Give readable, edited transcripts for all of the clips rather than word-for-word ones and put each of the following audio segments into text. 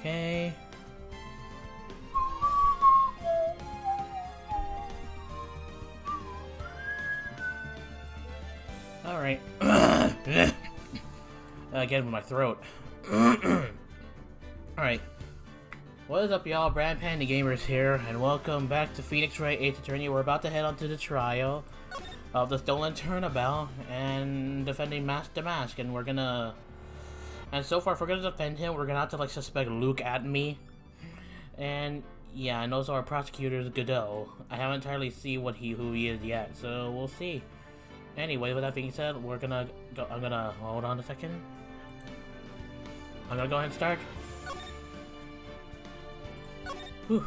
Okay. Alright. Again with my throat. Alright. What is up, y'all? Brand Panda Gamers here, and welcome back to Phoenix Wright 8th Attorney. We're about to head on to the trial of the stolen turnabout and defending the mask, and we're gonna... And so far, if we're gonna defend him, we're gonna have to, like, suspect Luke at me. And, yeah, and also our prosecutor is Godot. I haven't entirely seen who he is yet, so we'll see. Anyway, with that being said, we're gonna go... I'm gonna... Hold on a second. I'm gonna go ahead and start. Whew.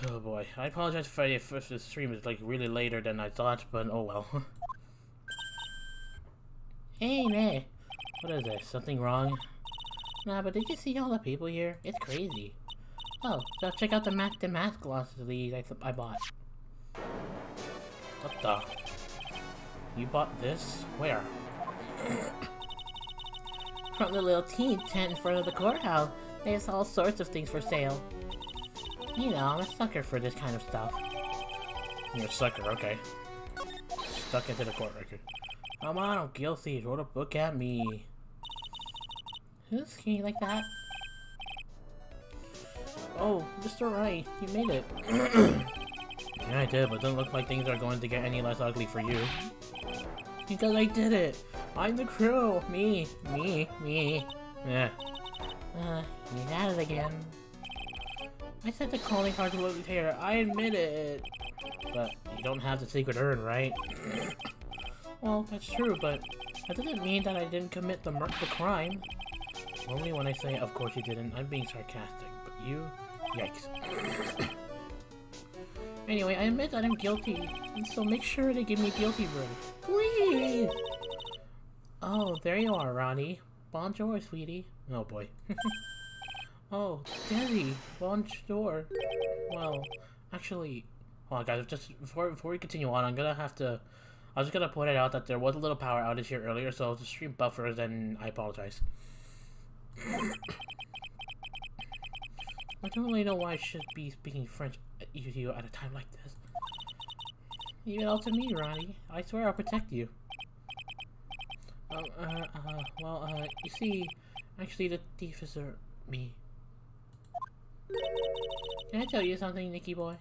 Oh boy, I apologize if the stream is like really later than I thought, but oh well. Hey man, what is this? Something wrong? Nah, but did you see all the people here? It's crazy. Oh, so check out the mask glasses I bought. What the? You bought this? Where? From the little tea tent in front of the courthouse. There's all sorts of things for sale. You know, I'm a sucker for this kind of stuff. You're a sucker, okay. Stuck into the court record. Come on, I'm guilty. Throw the book at me. Who's skinny like that? Oh, Mr. Wright, you made it. Yeah, I did, but it doesn't look like things are going to get any less ugly for you. Because I did it! I'm the crew! Me! Yeah. He's at it again. I said the calling card to look here. I admit it! But you don't have the secret urn, right? Well, that's true, but that doesn't mean that I didn't commit the crime. Only when I say, of course you didn't, I'm being sarcastic, but you... Yikes. Anyway, I admit that I'm guilty, and so make sure to give me guilty verdict. Please! Oh, there you are, Ronnie. Bonjour, sweetie. Oh boy. Oh, Desi. Bonjour. Well, actually... Hold on, guys, just before we continue on, I'm just gonna point it out that there was a little power outage here earlier, so if the stream buffers, then I apologize. I don't really know why I should be speaking French to you at a time like this. Leave it all to me, Ronnie. I swear I'll protect you. You see, actually the thief is me. Can I tell you something, Nicky boy?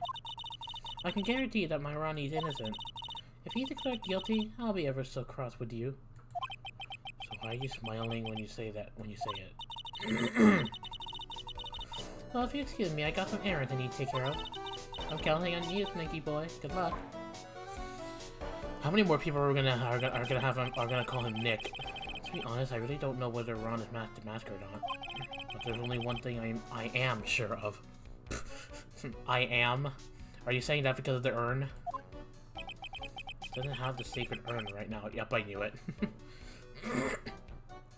I can guarantee that my Ronnie's innocent. If he's declared guilty, I'll be ever so cross with you. So why are you smiling when you say it? Well, if you excuse me, I got some errands I need to take care of. I'm counting on you, Nicky boy. Good luck. How many more people are gonna call him Nick? To be honest, I really don't know whether Ron is masked or not. But there's only one thing I am sure of. I am. Are you saying that because of the urn? It doesn't have the sacred urn right now. Yep, I knew it.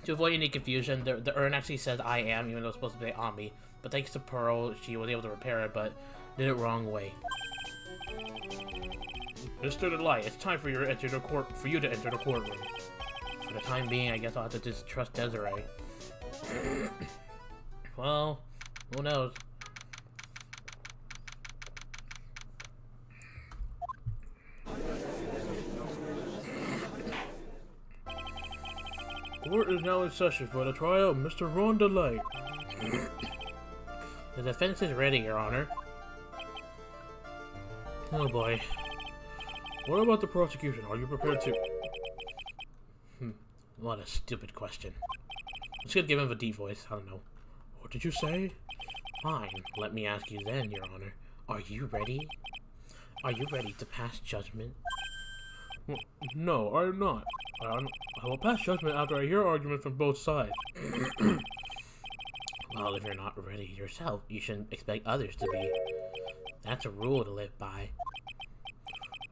To avoid any confusion, the urn actually says I am, even though it's supposed to be on me. But thanks to Pearl, she was able to repair it, but did it wrong way. Mr. DeLite, it's time for you to enter the courtroom. For the time being, I guess I'll have to just trust Desiree. Well, who knows? Court is now in session for the trial of Mr. Ron DeLite. The defense is ready, Your Honor. Oh boy. What about the prosecution? Are you prepared to... What a stupid question. I'm just gonna give him a deep voice. I don't know. What did you say? Fine. Let me ask you then, Your Honor. Are you ready? Are you ready to pass judgment? Well, no, I am not. I will pass judgment after I hear arguments from both sides. Well, if you're not ready yourself, you shouldn't expect others to be. That's a rule to live by.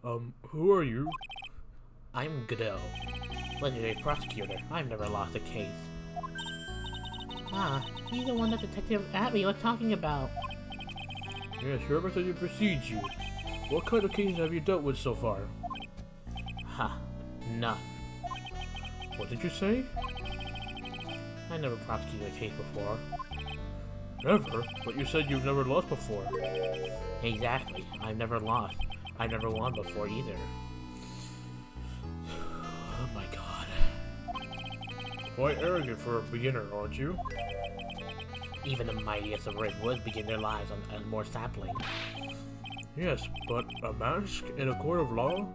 Who are you? I'm Godot, legendary prosecutor. I've never lost a case. Ah, he's the one that Detective Abby was talking about. Yes, your representative precedes you. What kind of cases have you dealt with so far? Ha, None. What did you say? I never prosecuted a case before. Never? But you said you've never lost before. Exactly. I've never lost. I've never won before either. Oh my god. Quite arrogant for a beginner, aren't you? Even the mightiest of redwoods begin their lives on a more sapling. Yes, but a mask in a court of law?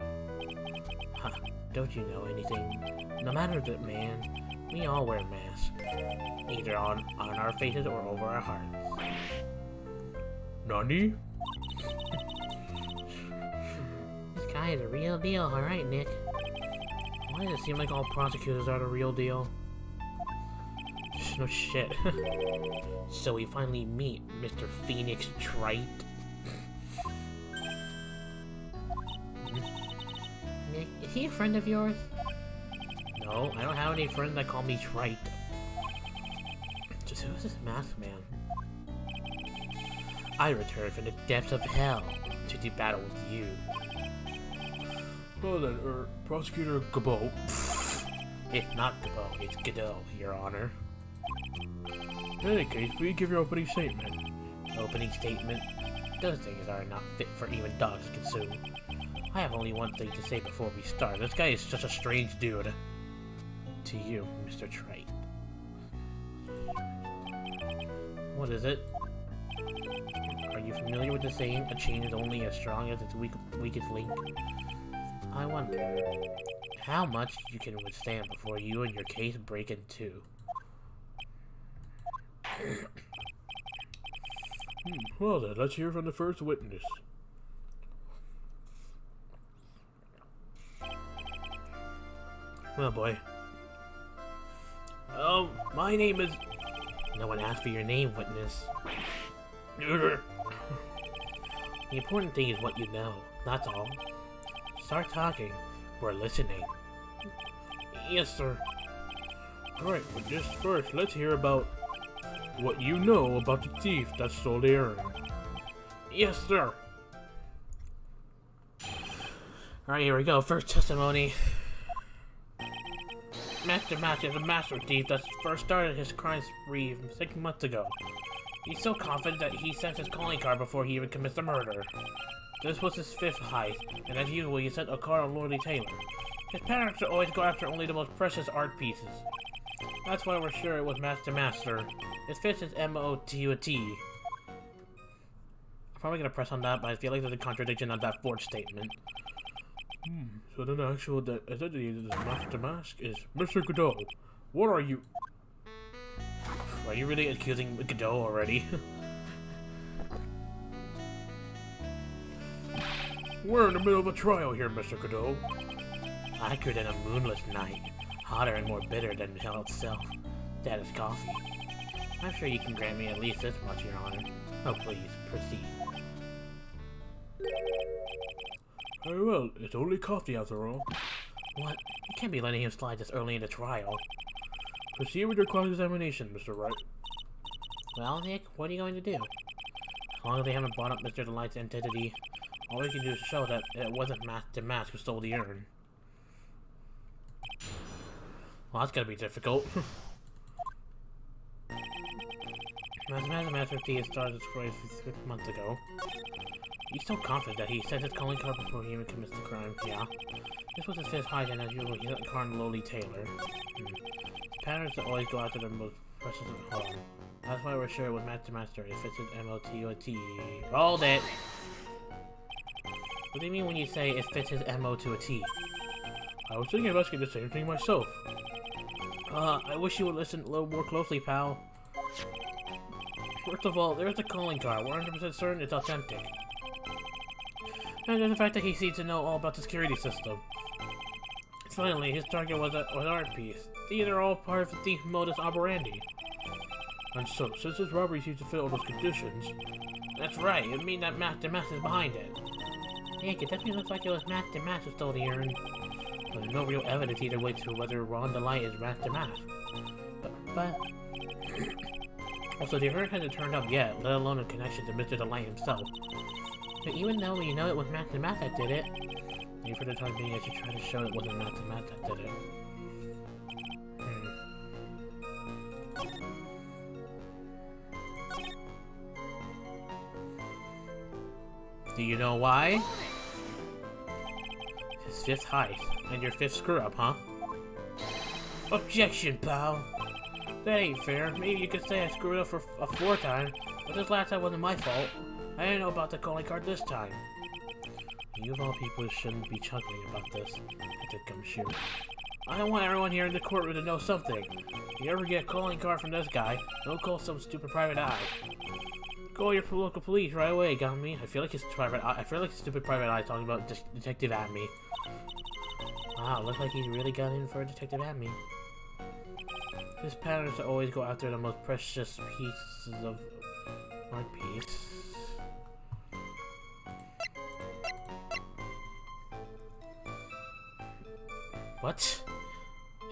Huh, don't you know anything? No matter the man, we all wear masks. Either on our faces or over our hearts. Nani? This guy is a real deal, alright, Nick. Why does it seem like all prosecutors are the real deal? No shit. So we finally meet Mr. Phoenix Wright. Nick, is he a friend of yours? No, I don't have any friends that call me Wright. Just who's this masked man? I returned from the depths of hell to do battle with you. Well then, Prosecutor Gabo. It's not Gabo, it's Godot, Your Honor. In any case, will you give your opening statement? Opening statement? Those things are not fit for even dogs to consume. I have only one thing to say before we start. This guy is such a strange dude. To you, Mr. Wright. What is it? Are you familiar with the saying, a chain is only as strong as its weakest link? I wonder how much you can withstand before you and your case break in two. Well then, let's hear from the first witness. Well, boy. My name is... No one asked for your name, witness. The important thing is what you know, that's all. Start talking. We're listening. Yes, sir. Alright, but just first, let's hear about what you know about the thief that stole the earring. Yes, sir. Alright, here we go. First testimony. Master Match is a master thief that first started his crime spree 6 months ago. He's so confident that he sent his calling card before he even commits the murder. This was his 5th heist, and as usual he sent a card on Lordy Taylor. His patterns always go after only the most precious art pieces. That's why we're sure it was Master. It fits his MO to a T. I'm probably gonna press on that, but I feel like there's a contradiction on that fourth statement. So then the actual identity of this Master Mask is Mr. Godot. What are you? Are you really accusing Godot already? We're in the middle of a trial here, Mr. Godot. Hotter than a moonless night. Hotter and more bitter than hell itself. That is coffee. I'm sure you can grant me at least this much, Your Honor. Oh, please, proceed. Very well, it's only coffee after all. What? You can't be letting him slide this early in the trial. Proceed with your cross-examination, Mr. Wright. Well, Nick, what are you going to do? As long as they haven't brought up Mr. DeLite's identity, all we can do is show that it wasn't the mask who stole the urn. Well, that's gonna be difficult. Master Thief started his race 6 months ago. He's so confident that he sent his calling card before he even commits the crime. Yeah. This was his 5th heist, and as usual, he sent a card on Lowly Taylor. Patterns that always go after the most precious of home. That's why we're sure it was Master. It fits his MO-T-O-T. Hold it! What do you mean when you say it fits his MO to a T? I was thinking of asking the same thing myself. I wish you would listen a little more closely, pal. First of all, there's the calling card. We're 100% certain it's authentic. And there's the fact that he seems to know all about the security system. Finally, his target was an art piece. These are all part of the thief modus operandi. And so, since his robbery seems to fit all those conditions... That's right, it means that Master is behind it. Nick, it definitely looks like it was Master who stole the urn. But there's no real evidence either way to whether Ron DeLite is Master. But... Also, the urn hasn't turned up yet, let alone a connection to Mr. DeLite himself. But even though we know it was Master that did it, Maybe for the time being, I should try to show it wasn't Matt that did it. Do you know why? His fifth height, and your fifth screw-up, huh? Objection, pal! That ain't fair. Maybe you could say I screwed up for a fourth time, but this last time wasn't my fault. I didn't know about the calling card this time. You of all people shouldn't be chuckling about this, I did Gumshoe. I want everyone here in the courtroom to know something. If you ever get a calling card from this guy, don't call some stupid private eye. Call your local police right away, got me? I feel like his stupid private eye talking about Detective Atme. Wow, looks like he really got in for a Detective Atme. His pattern is to always go after the most precious pieces of art piece. What?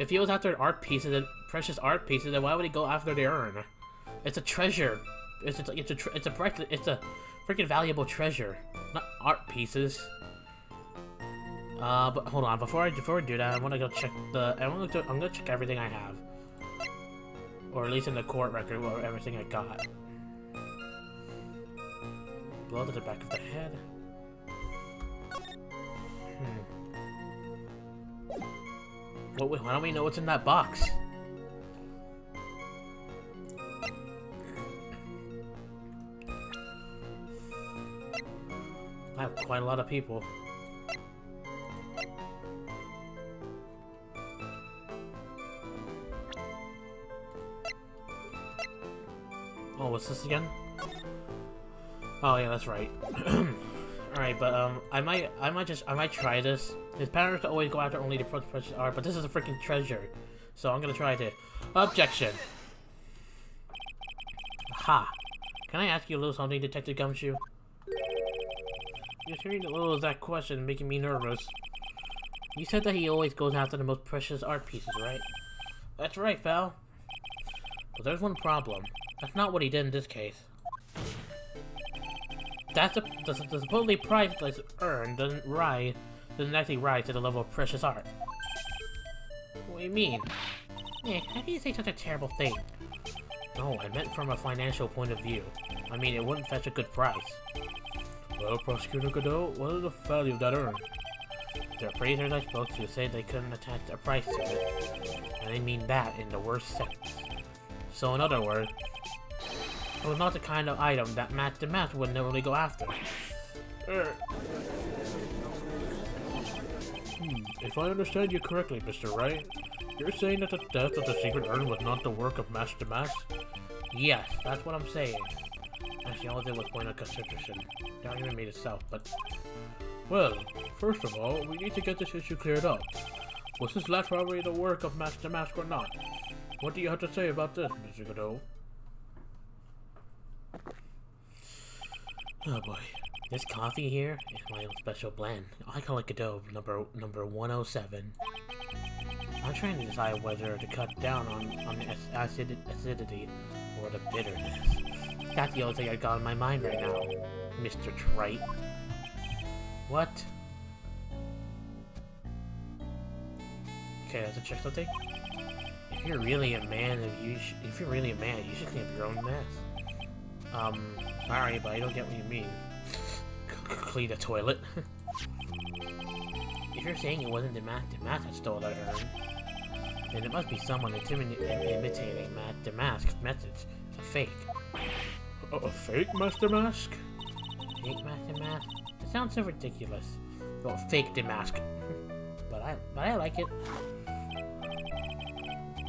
If he was after an art pieces and precious art pieces, then why would he go after the urn? It's a treasure. It's a freaking valuable treasure, not art pieces. But hold on, before I do that, I want to go check I'm gonna check everything I have, or at least in the court record, or everything I got. Blow to the back of the head. Well, why don't we know what's in that box? I have quite a lot of people. Oh, what's this again? Oh yeah, that's right. Alright, but I might try this. His pattern is to always go after only the precious art, but this is a freaking treasure, so I'm gonna try to. Objection. Ha! Can I ask you a little something, Detective Gumshoe? Just hearing the little exact question making me nervous. You said that he always goes after the most precious art pieces, right? That's right, pal. But there's one problem. That's not what he did in this case. The supposedly priceless urn doesn't actually rise to the level of precious art. What do you mean? Eh, how can you say such a terrible thing? No, I meant from a financial point of view. I mean, it wouldn't fetch a good price. Well, Prosecutor Godot, what is the value of that urn? The appraisers I spoke to said they couldn't attach a price to it, and they mean that in the worst sense. So in other words, it was not the kind of item that Matt the Mask would normally go after. If I understand you correctly, Mr. Wright, you're saying that the death of the secret urn was not the work of Master Mask? Yes, that's what I'm saying. Actually, all I did was point out concentration. The argument made itself, but... Well, first of all, we need to get this issue cleared up. Was this last robbery the work of Master Mask or not? What do you have to say about this, Mr. Godot? Oh boy. This coffee here is my own special blend. I call it Godot number 107. I'm trying to decide whether to cut down on the acidity or the bitterness. That's the only thing I got in my mind right now, Mr. Wright. What? Okay, let's check something. If you're really a man, you should clean up your own mess. Alright, but I don't get what you mean. Clean the toilet. If you're saying it wasn't the Matt that stole that urn, then it must be someone imitating Matt the Mask's methods. A fake. A fake Master Mask? Fake Master Mask? It sounds so ridiculous. Well, fake the mask. but I like it.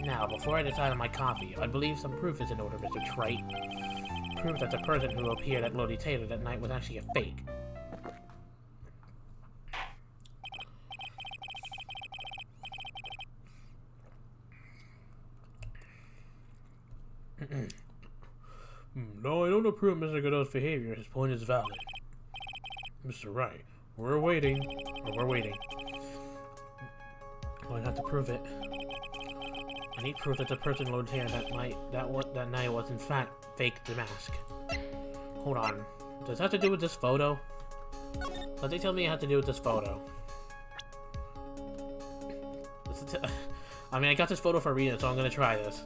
Now, before I decide on my coffee, I believe some proof is in order, Mr. Trite. Proof that the person who appeared at Lodi Taylor that night was actually a fake. No, I don't approve of Mr. Godot's behavior. His point is valid. Mr. Wright, we're waiting. Well, I have to prove it. I need proof that the person Lodi Taylor that night was in fact fake the mask. Hold on. Does that have to do with this photo? Something tells me it has to do with this photo. I mean, I got this photo for a reason, so I'm gonna try this.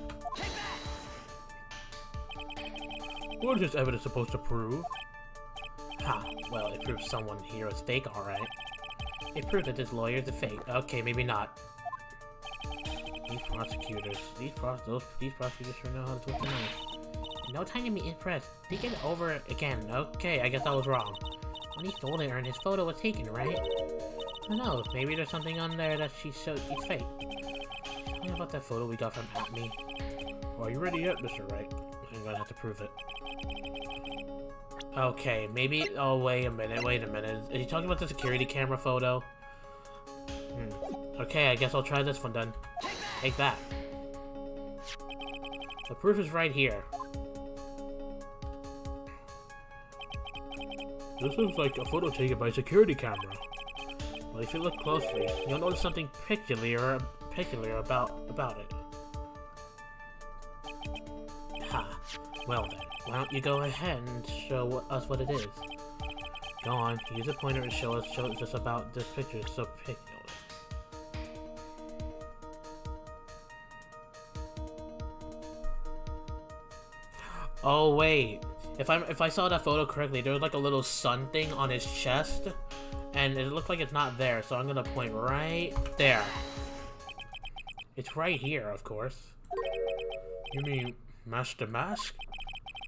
What is this evidence supposed to prove? Ha, well, it proves someone here is fake, alright. It proves that this lawyer is a fake. Okay, maybe not. These prosecutors sure know how to twist the knife. No time to be impressed. Think it over again. Okay, I guess I was wrong. When he stole it, his photo was taken, right? Who knows? Maybe there's something on there that she showed she's fake. Tell me about that photo we got from me. Are you ready yet, Mr. Wright? I'm gonna have to prove it. Okay, maybe. Oh, wait a minute. Is he talking about the security camera photo? Okay, I guess I'll try this one then. Take that. The proof is right here. This looks like a photo taken by a security camera. Well, if you look closely, you'll notice something peculiar about it. Ha. Well then, why don't you go ahead and show us what it is? Go on, use a pointer to show us about this picture. It's so peculiar. Oh wait, if I saw that photo correctly, there was like a little sun thing on his chest, and it looked like it's not there. So I'm gonna point right there. It's right here, of course. You mean Master Mask?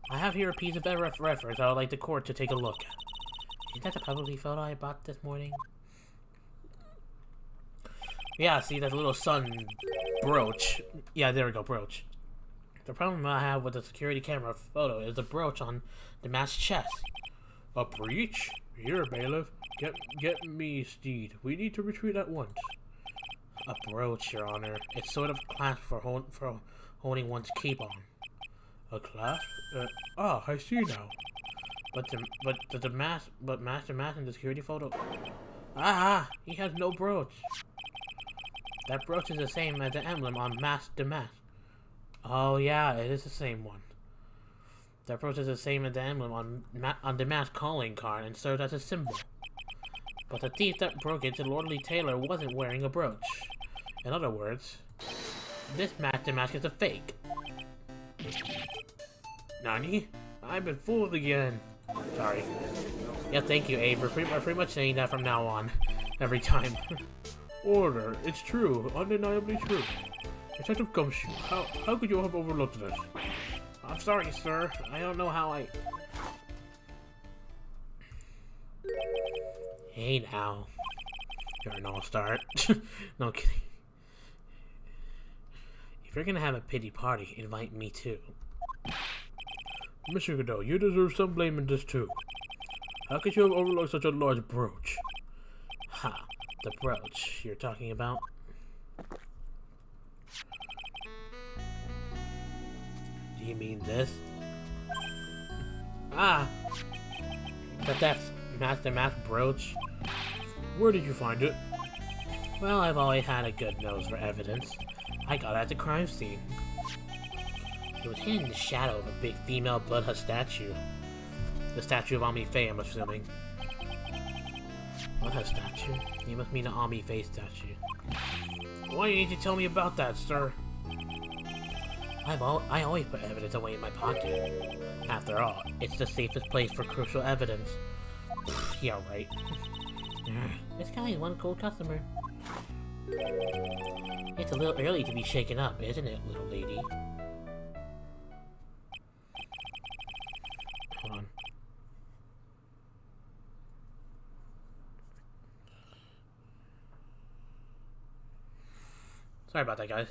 I have here a piece of reference I would like the court to take a look at. Is that the publicly photo I bought this morning? Yeah, see that little sun brooch. Yeah, there we go, brooch. The problem I have with the security camera photo is the brooch on the mask's chest. A breach? Here, bailiff. Get me steed. We need to retreat at once. A brooch, Your Honor. It's sort of clasp for holding one's cape on. A clasp? I see now. But Master Mask in the security photo. Ah, he has no brooch. That brooch is the same as the emblem on the mask. Oh yeah, it is the same one. That brooch is the same as the emblem on the mask calling card and serves as a symbol. But the thief that broke it to Lordly Taylor wasn't wearing a brooch. In other words, this Master Mask is a fake. Nani? I've been fooled again. Sorry. Yeah, thank you, Abe. We're pretty much saying that from now on. Every time. Order. It's true. Undeniably true. Detective Gumshoe, how could you have overlooked this? I'm sorry, sir. I don't know how I... Hey now. You're an all-star. No kidding. If you're gonna have a pity party, invite me too. Mr. Godot, you deserve some blame in this too. How could you have overlooked such a large brooch? Ha, the brooch you're talking about? Do you mean this? Ah! But that's Master Mask brooch. Where did you find it? Well, I've always had a good nose for evidence. I got it at the crime scene. It was hidden in the shadow of a big female bloodhound statue. The statue of Ami Faye, I'm assuming. Bloodhound statue? You must mean the Ami Faye statue. Why didn't you tell me about that, sir? I always put evidence away in my pocket. After all, it's the safest place for crucial evidence. Yeah, right. This guy is one cool customer. It's a little early to be shaken up, isn't it, little lady? Hold on. Sorry about that, guys.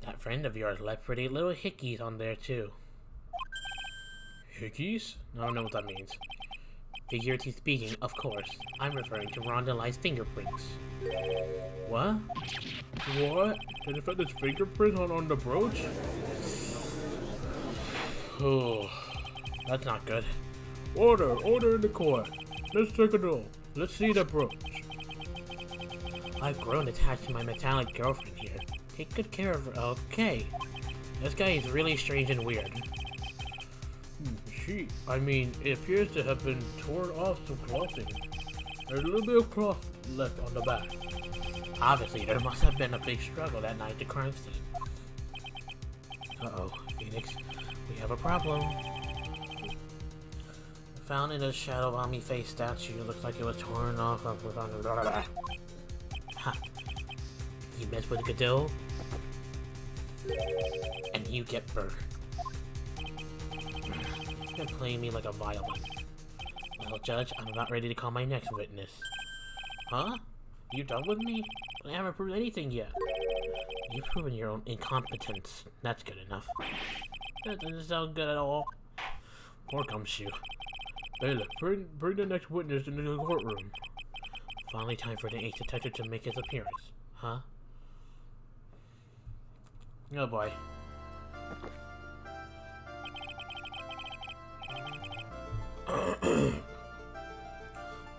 That friend of yours left pretty little hickeys on there, too. Hickeys? I don't know what that means. Figuratively speaking, of course. I'm referring to Ron DeLite's fingerprints. What? What? The defendant's fingerprint on the brooch? Oh, that's not good. Order in the court. Let's take a look. Let's see the brooch. I've grown attached to my metallic girlfriend here. Take good care of her. Okay. This guy is really strange and weird. It appears to have been torn off some clothing. There's a little bit of cloth left on the back. Obviously, there must have been a big struggle that night at the crime scene. Uh-oh, Phoenix, we have a problem. Found in a shadow Ami face statue, looks like it was torn off of... Ha! You mess with Godot, and you get burned. You're playing me like a violin. Well, Judge, I'm about ready to call my next witness. Huh? You done with me? I haven't proved anything yet. You've proven your own incompetence. That's good enough. That doesn't sound good at all. Poor Gumshoe. Bailiff, bring the next witness into the courtroom. Finally time for the ace detective to make his appearance. Huh? Oh boy.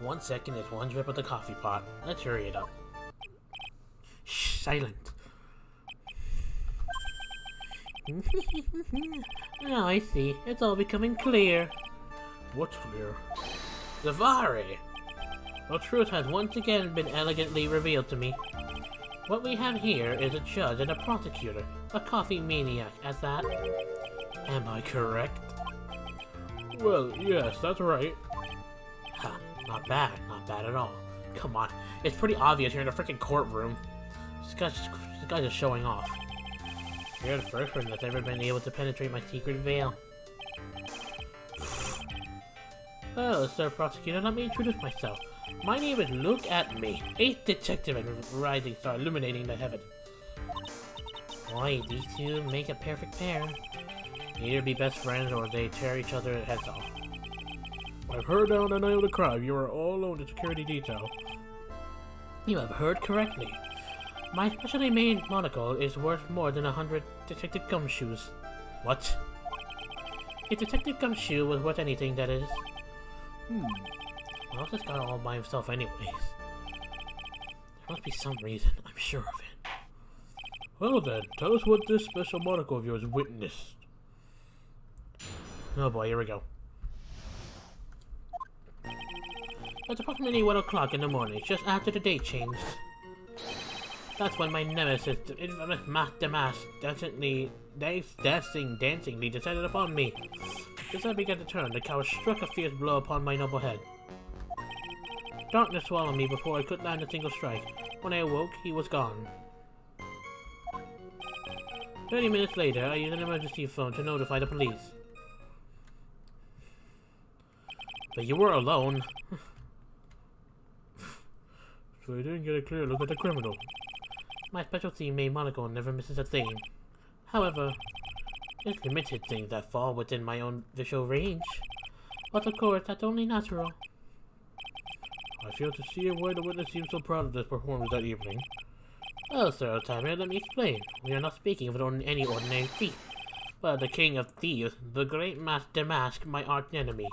One second is one drip of the coffee pot. Let's hurry it up. Shh, silent. Oh, I see. It's all becoming clear. What's clear? Zavari! The truth has once again been elegantly revealed to me. What we have here is a judge and a prosecutor, a coffee maniac at that. Am I correct? Well, yes, that's right. Ha, not bad at all. Come on, it's pretty obvious you're in a freaking courtroom. This guy's just showing off. You're the first person that's ever been able to penetrate my secret veil. Oh, Sir Prosecutor, let me introduce myself. My name is Look at Me, eighth detective and rising star illuminating the heaven. Boy, these two make a perfect pair. Either be best friends or they tear each other's heads off. I've heard on the night of the crime you are all alone in security detail. You have heard correctly. My specially made monocle is worth more than 100 Detective Gumshoes. What? If Detective Gumshoe was worth anything, that is. Well, this guy all by himself anyways. There must be some reason, I'm sure of it. Well then, tell us what this special monocle of yours witnessed. Oh boy, here we go. It's approximately 1 o'clock in the morning, just after the date changed. That's when my nemesis, the infamous Mask dancingly descended upon me. As I began to turn, the cow struck a fierce blow upon my noble head. Darkness swallowed me before I could land a single strike. When I awoke, he was gone. 30 minutes later, I used an emergency phone to notify the police. But you were alone. So you didn't get a clear look at the criminal. My specialty made monocle never misses a thing. However, there's limited things that fall within my own visual range. But of course, that's only natural. I fail to see why the witness seems so proud of this performance that evening. Oh, Sir Timer, let me explain. We are not speaking of any ordinary thief, but the king of thieves, the great Master Mask, my arch enemy.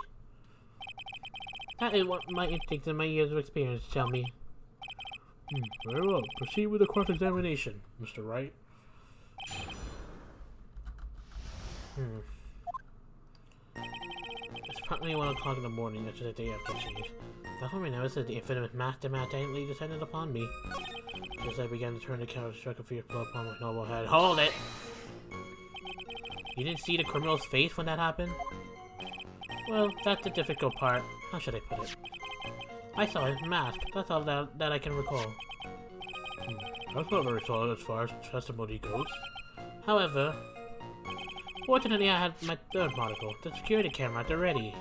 That is what my instincts and my years of experience tell me. Very well. Proceed with the cross-examination, Mr. Wright. It's probably 1 o'clock in the morning after the day after change. That's when my nemesis, the infamous Master gently descended upon me. As I began to turn, the cow struck a fierce blow upon my noble head. Hold it! You didn't see the criminal's face when that happened? Well, that's the difficult part. How should I put it? I saw his mask. That's all that I can recall. That's not very solid as far as testimony goes. However, fortunately I had my third monocle, the security camera, at the ready.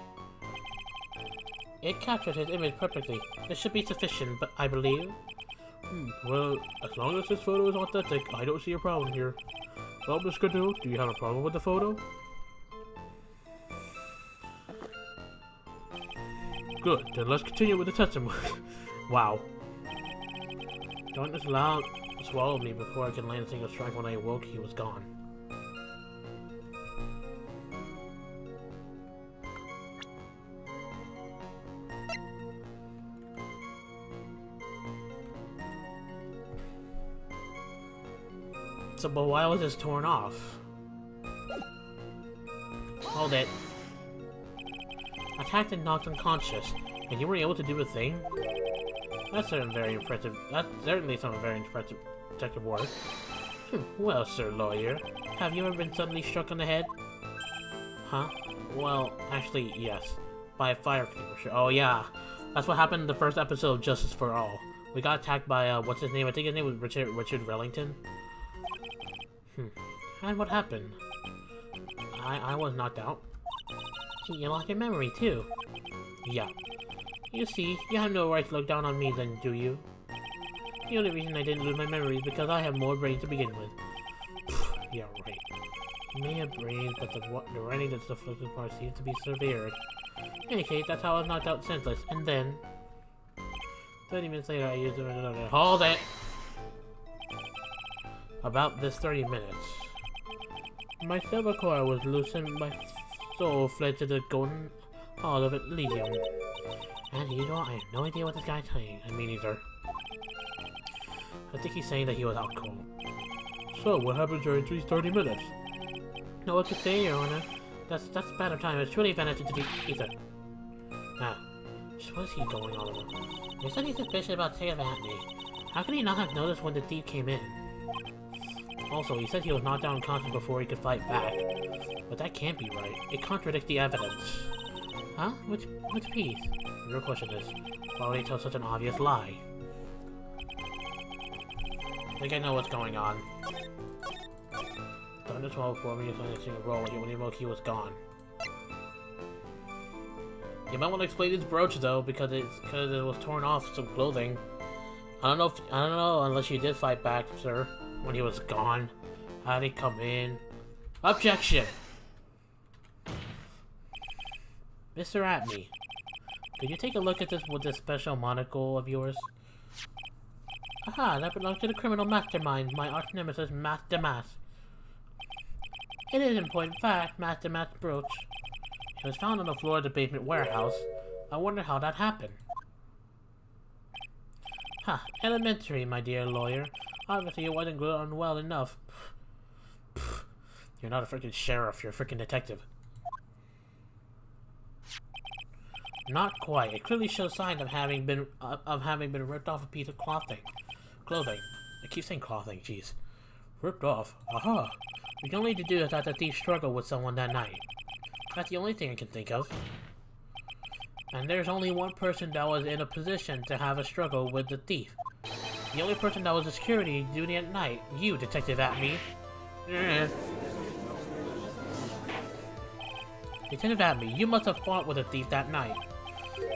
It captured his image perfectly. This should be sufficient, but I believe. Well, as long as this photo is authentic, I don't see a problem here. Well, Miss Godot, do you have a problem with the photo? Good, then let's continue with the testimony. Wow. Darkness loud swallowed me before I could land a single strike. When I awoke, he was gone. So, but why was this torn off? Hold it. Attacked and knocked unconscious, and you were able to do a thing? That's certainly very impressive. That's certainly some very impressive detective work. Well, sir lawyer, have you ever been suddenly struck on the head? Huh? Well, actually, yes. By a fire extinguisher. Oh, yeah. That's what happened in the first episode of Justice for All. We got attacked by, what's his name? I think his name was Richard Wellington. And what happened? I was knocked out. You lost your memory, too. Yeah. You see, you have no right to look down on me then, do you? The only reason I didn't lose my memory is because I have more brains to begin with. Yeah, right. You may have brains, but the writing that's afflicted part seems to be severed. In any case, that's how I was knocked out senseless, and then... 30 minutes later, I used another... Hold it! About this 30 minutes. My silver core was loosened, my soul fled to the golden hall of Elysium. And you know, I have no idea what this guy's saying. I mean, either. I think he's saying that he was out cold. So, what happened during these 30 minutes? No one could say, Your Honor. That's bad of time. It's truly vanished into the ether. Ah, so what is he going on about? There's something suspicious about taking at me. How could he not have noticed when the thief came in? Also, he said he was knocked down unconscious before he could fight back. But that can't be right. It contradicts the evidence. Huh? Which piece? Your question is, why would he tell such an obvious lie? I think I know what's going on. Done the 12 for me is only a single roll when the remote key was gone. You might want to explain this brooch though, because it was torn off some clothing. I don't know unless you did fight back, sir, when he was gone. How did he come in? Objection! Mr. Atney, could you take a look at this with this special monocle of yours? Aha, that belongs to the criminal mastermind, my arch nemesis, Master Mask. It is in point fact, Master Mask's brooch. It was found on the floor of the basement warehouse. I wonder how that happened. Ha, elementary, my dear lawyer. Obviously it wasn't done well enough. You're not a freaking sheriff, you're a freaking detective. Not quite. It clearly shows signs of having been ripped off a piece of clothing. I keep saying clothing, jeez. Ripped off? Aha! We can only deduce that the thief struggled with someone that night. That's the only thing I can think of. And there's only one person that was in a position to have a struggle with the thief. The only person that was a security duty at night. You, Detective Atney. Detective Atney, you must have fought with a thief that night.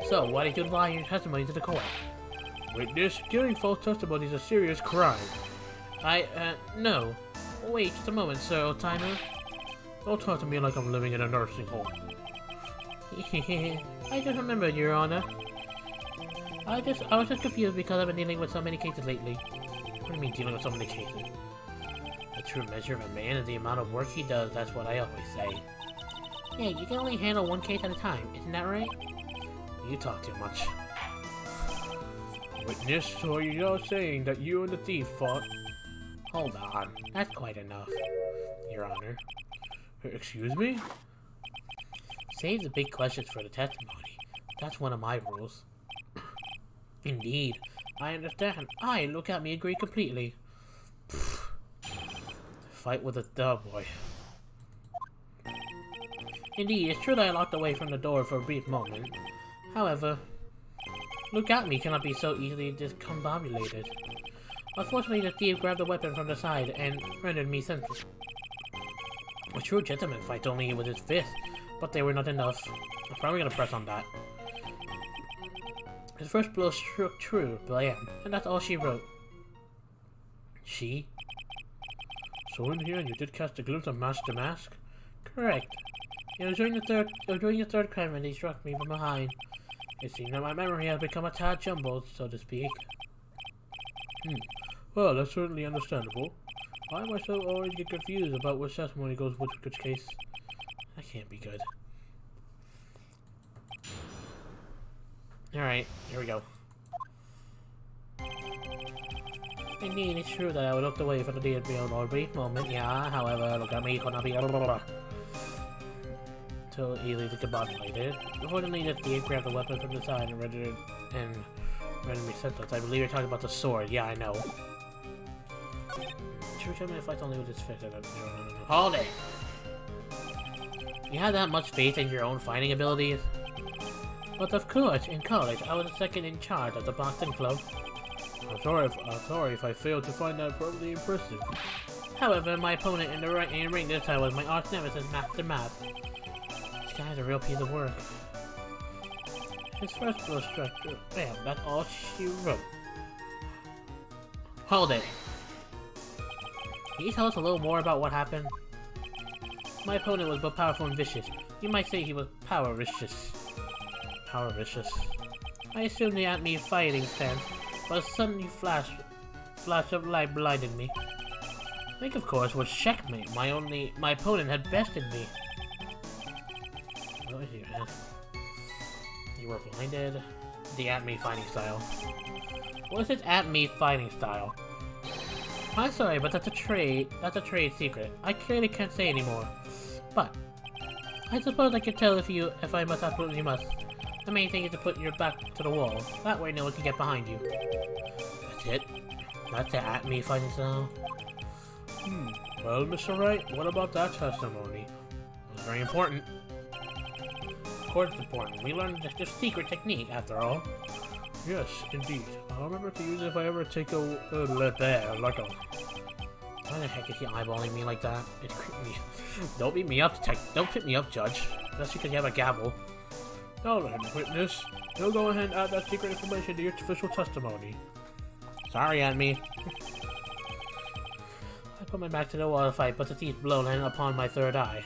So, why did you lie in your testimony to the court? Witness, giving false testimony is a serious crime. No. Wait just a moment, sir, old-timer. Don't talk to me like I'm living in a nursing home. I just remembered, Your Honor. I was just confused because I've been dealing with so many cases lately. What do you mean, dealing with so many cases? The true measure of a man is the amount of work he does, that's what I always say. Hey, you can only handle one case at a time, isn't that right? You talk too much. Witness, so you're not saying that you and the thief fought? Hold on, that's quite enough, Your Honor. Excuse me? Save the big questions for the testimony. That's one of my rules. Indeed, I understand. Look at me, agree completely. Fight with a boy. Indeed, it's true that I locked away from the door for a brief moment. However, look at me cannot be so easily discombobulated. Unfortunately, the thief grabbed the weapon from the side and rendered me senseless. A true gentleman fights only with his fists, but they were not enough. I'm probably gonna press on that. His first blow struck true, blam, and that's all she wrote. She? So in here, you did catch a glimpse of Master Mask? Correct. It was during the third crime when he struck me from behind. It seemed that my memory has become a tad jumbled, so to speak. Well, that's certainly understandable. I myself always get confused about which testimony goes with which case. That can't be good. Alright, here we go. Indeed, it's true that I looked away from the deed field for a brief moment, yeah, however, look at me, could not be so easily discombobulated. Unfortunately, the thief grabbed the weapon from the side and Enemy senseless. I believe you're talking about the sword. Yeah, I know. True German fights only with his fist. No. Hold it! You have that much faith in your own fighting abilities? But of course, in college, I was second in charge of the Boston Club. I'm sorry if I failed to find that probably impressive. However, my opponent in the ring this time was my arch nemesis, Master Math. This guy's a real piece of work. His first blow struck. Bam, that's all she wrote. Hold it. Can you tell us a little more about what happened? My opponent was both powerful and vicious. You might say he was power-vicious. Power-vicious. I assumed he had me fighting stance, but a sudden flash of light blinded me. I think, of course, was checkmate. My opponent had bested me. What was you, man? You were blinded. The at-me fighting style. What is this at-me fighting style? I'm sorry, but that's a trade secret. I clearly can't say anymore. But I suppose I can tell if I must absolutely must. The main thing is to put your back to the wall. That way no one can get behind you. That's it? That's the at-me fighting style? Well, Mr. Wright, what about that testimony? It was very important. Of course it's important. We learned the secret technique, after all. Yes, indeed. I'll remember to use it if I ever take a like a... Why the heck is he eyeballing me like that? It creeped me. Don't beat me up, don't pick me up, Judge. That's because you have a gavel. Now then, witness, you'll go ahead and add that secret information to your official testimony. Sorry, at-me. I put my back to the wall to fight, but the thief's blow landed upon my third eye.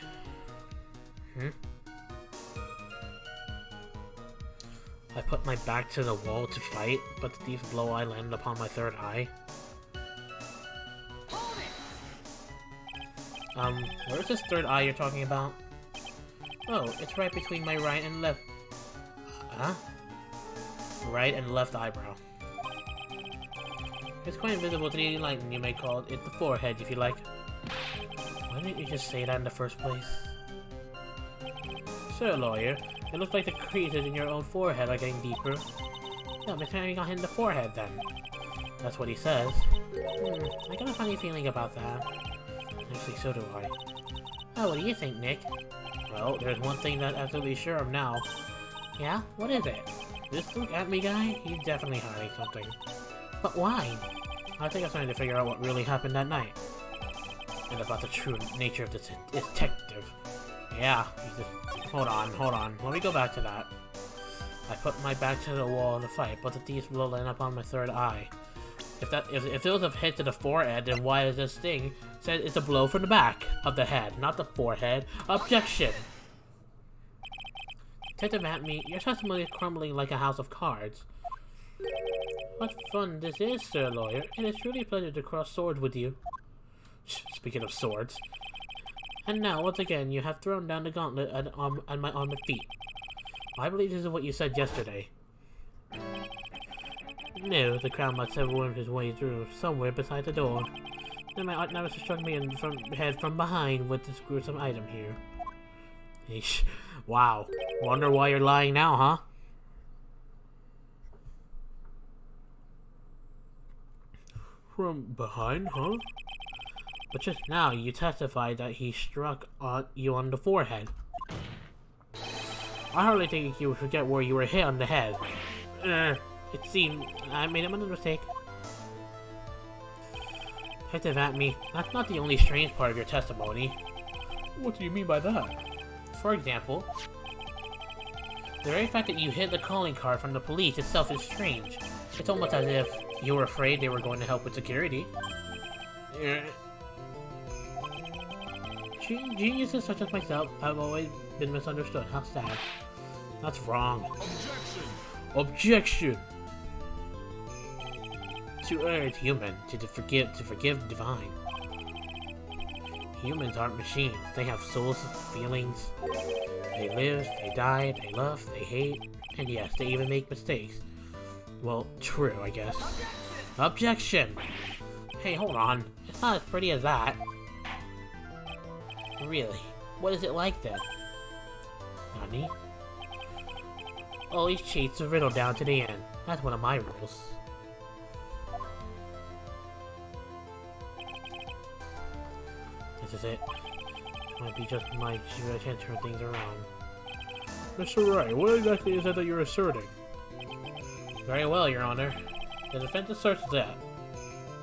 I put my back to the wall to fight, but the thief's blow eye landed upon my third eye. Where's this third eye you're talking about? Oh, it's right between my right and left... Huh? Right and left eyebrow. It's quite invisible to the DeLite, and you may call it the forehead if you like. Why didn't you just say that in the first place? Sir, lawyer, it looks like the creases in your own forehead are getting deeper. Yeah, maybe you got hit in the forehead then. That's what he says. I got a funny feeling about that. Actually, so do I. Oh, what do you think, Nick? Well, there's one thing that's absolutely sure of now. Yeah? What is it? This look at me guy? He's definitely hiding something. But why? I think I'm trying to figure out what really happened that night. And about the true nature of the detective. Yeah, he's just... Hold on. Let me go back to that. I put my back to the wall to fight, but the thief's blow landed upon my third eye. If it was a hit to the forehead, then why is this thing said it's a blow from the back of the head, not the forehead? Objection! Detective at-me, your testimony is crumbling like a house of cards. What fun this is, sir lawyer. It is truly a pleasure to cross swords with you. Speaking of swords. And now, once again, you have thrown down the gauntlet at my armored feet. I believe this is what you said yesterday. No, the crowd must have wormed his way through somewhere beside the door. Then my art never struck me in the head from behind with this gruesome item here. Eesh. Wow. Wonder why you're lying now, huh? From behind, huh? But just now, you testified that he struck you on the forehead. I hardly think you would forget where you were hit on the head. It seemed I made a mistake. Detective at-me, that's not the only strange part of your testimony. What do you mean by that? For example, the very fact that you hid the calling card from the police itself is strange. It's almost as if you were afraid they were going to help with security. Geniuses such as myself have always been misunderstood. How sad. That's wrong. Objection! To err is human, to forgive divine. Humans aren't machines. They have souls, feelings. They live, they die, they love, they hate, and yes, they even make mistakes. Well, true, I guess. Objection! Hey, hold on. It's not as pretty as that. Really? What is it like then? Nani? Always chase the riddle down to the end. That's one of my rules. This is it. Might be just my chance to turn things around. Mr. Wright, what exactly is it that you're asserting? Very well, Your Honor. The defense asserts that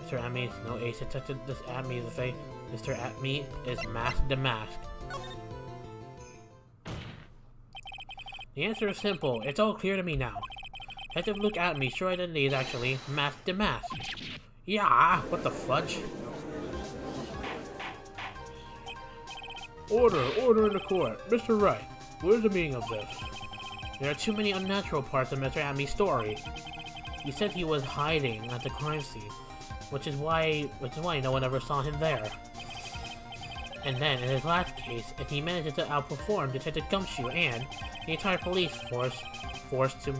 Mr. Atme is no ace detective. This Atme is a fake. Mr. Atme is masked the mask. The answer is simple. It's all clear to me now. Detective Luke Atme's true identity is actually Mask the Mask. Yeah, what the fudge? Order in the court. Mr. Wright, what is the meaning of this? There are too many unnatural parts of Mr. Atme's story. He said he was hiding at the crime scene, which is why no one ever saw him there. And then, in his last case, he managed to outperform Detective Gumshoe and the entire police force, forced to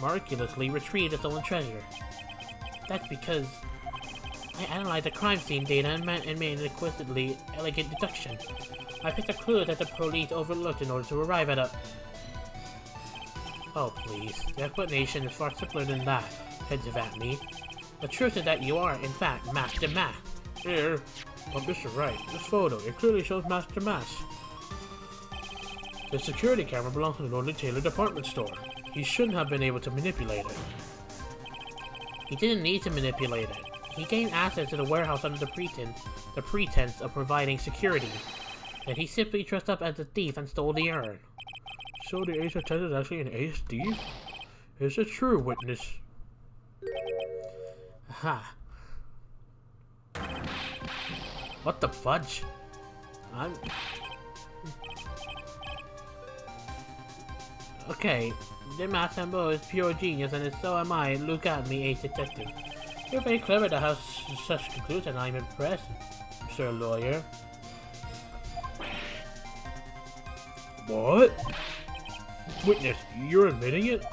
miraculously retrieve the stolen treasure. That's because I analyzed the crime scene data and made an exquisitely elegant deduction. I picked a clue that the police overlooked in order to arrive at a... Oh please, the explanation is far simpler than that, heads at me. The truth is that you are, in fact, Mask the Mask. Here. But Mr. Wright, this photo, it clearly shows Mask the Mask. The security camera belongs to the Northern Taylor department store. He shouldn't have been able to manipulate it. He didn't need to manipulate it. He gained access to the warehouse under the pretense of providing security. And he simply dressed up as a thief and stole the urn. So the ace attendant is actually an ace thief? Is it true, witness? Aha. What the fudge? Okay, the Mask Sambo is pure genius, and so am I. Look at me, ace detective. You're very clever to have such conclusions, and I'm impressed, Sir Lawyer. What? Witness, you're admitting it?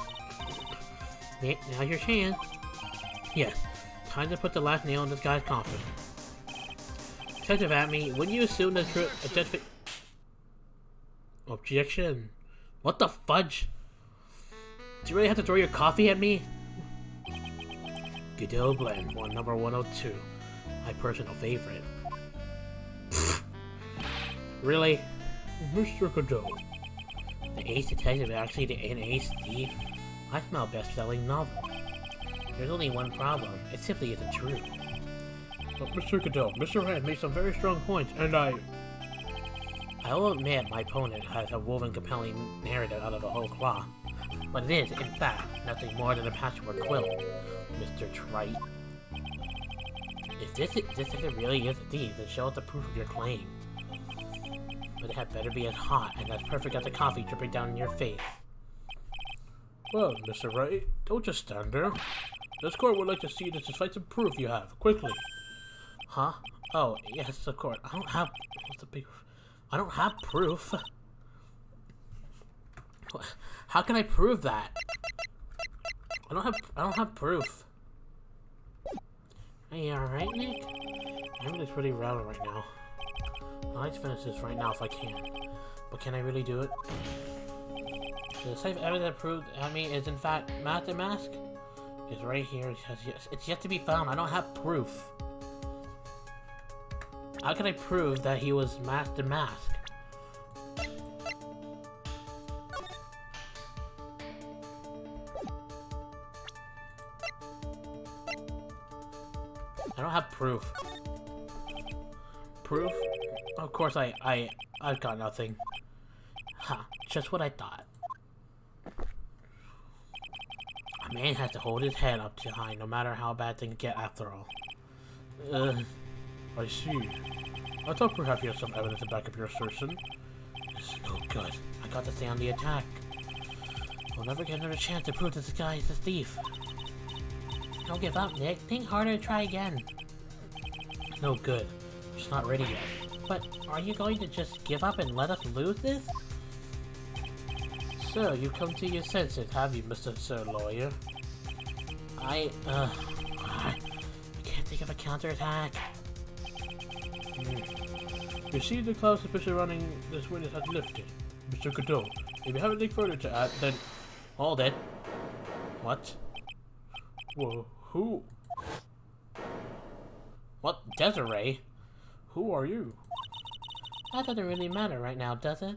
Now's your chance. Yeah, time to put the last nail in this guy's coffin. Detective Atme, wouldn't you assume the truth? Objection. What the fudge? Do you really have to throw your coffee at me? Godot Blend, number 102. My personal favorite. Really? Mr. Godot. The ace detective is actually an ace thief? I smell a best-selling novel. There's only one problem. It simply isn't true. But Mr. Godot, Mr. Wright made some very strong points, and I will admit my opponent has a woven compelling narrative out of a whole cloth. But it is, in fact, nothing more than a patchwork quilt, Mr. Wright. If this really is a thief, then show us the proof of your claim. But it had better be as hot and as perfect as the coffee dripping down in your face. Well, Mr. Wright, don't just stand there. This court would like to see the decisive proof you have, quickly. Huh? Oh, yes, of course. I don't have... What's the big... I don't have proof. How can I prove that? I don't have proof. Are you alright, Nick? I'm just pretty rattled right now. I'd like to finish this right now if I can. But can I really do it? The safe evidence that proved Atme is in fact Mask the Mask is right here. It's yet to be found. I don't have proof. How can I prove that he was Mask the Mask? I don't have proof. Proof? Of course I've got nothing. Ha, just what I thought. A man has to hold his head up too high no matter how bad things get after all. I see. I thought perhaps you had some evidence to back up your assertion. This is no good. I got to stay on the attack. We'll never get another chance to prove this guy is a thief. Don't give up, Nick. Think harder and try again. No good. I'm just not ready yet. But are you going to just give up and let us lose this? So, you've come to your senses, have you, Mr. Sir Lawyer? I can't think of a counterattack. You see the cloud suspicion running this witness has lifted. Mr. Godot, if you have anything further to add, then... Hold it. What? Well, who? What? Desiree? Who are you? That doesn't really matter right now, does it?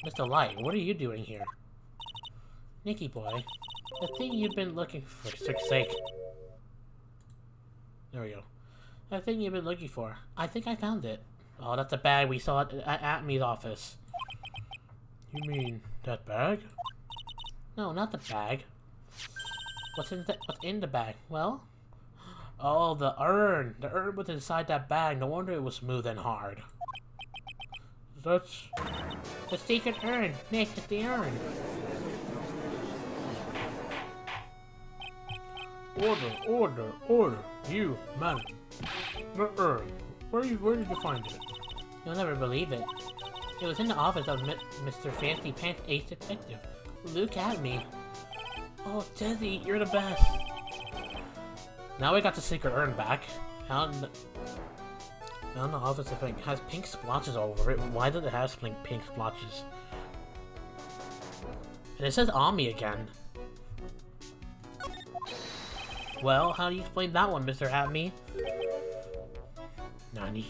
Mr. Light, what are you doing here? Nicky boy, the thing you've been looking for, for sake sake. There we go. The thing you've been looking for. I think I found it. Oh, that's the bag we saw at Me's office. You mean that bag? No, not the bag. What's in the bag? Well? Oh, the urn. The urn was inside that bag. No wonder it was smooth and hard. That's... The secret urn. Nick, it's the urn. Order. You, madam. The urn. Where did you find it? You'll never believe it. It was in the office of Mr. Fancy Pants Ace Detective. Look at me. Oh, Desi, you're the best. Now we got the secret urn back. Out in the office thing has pink splotches all over it. Why does it have pink splotches? And it says Ami again. Well, how do you explain that one, Mr. Hatme? Nani?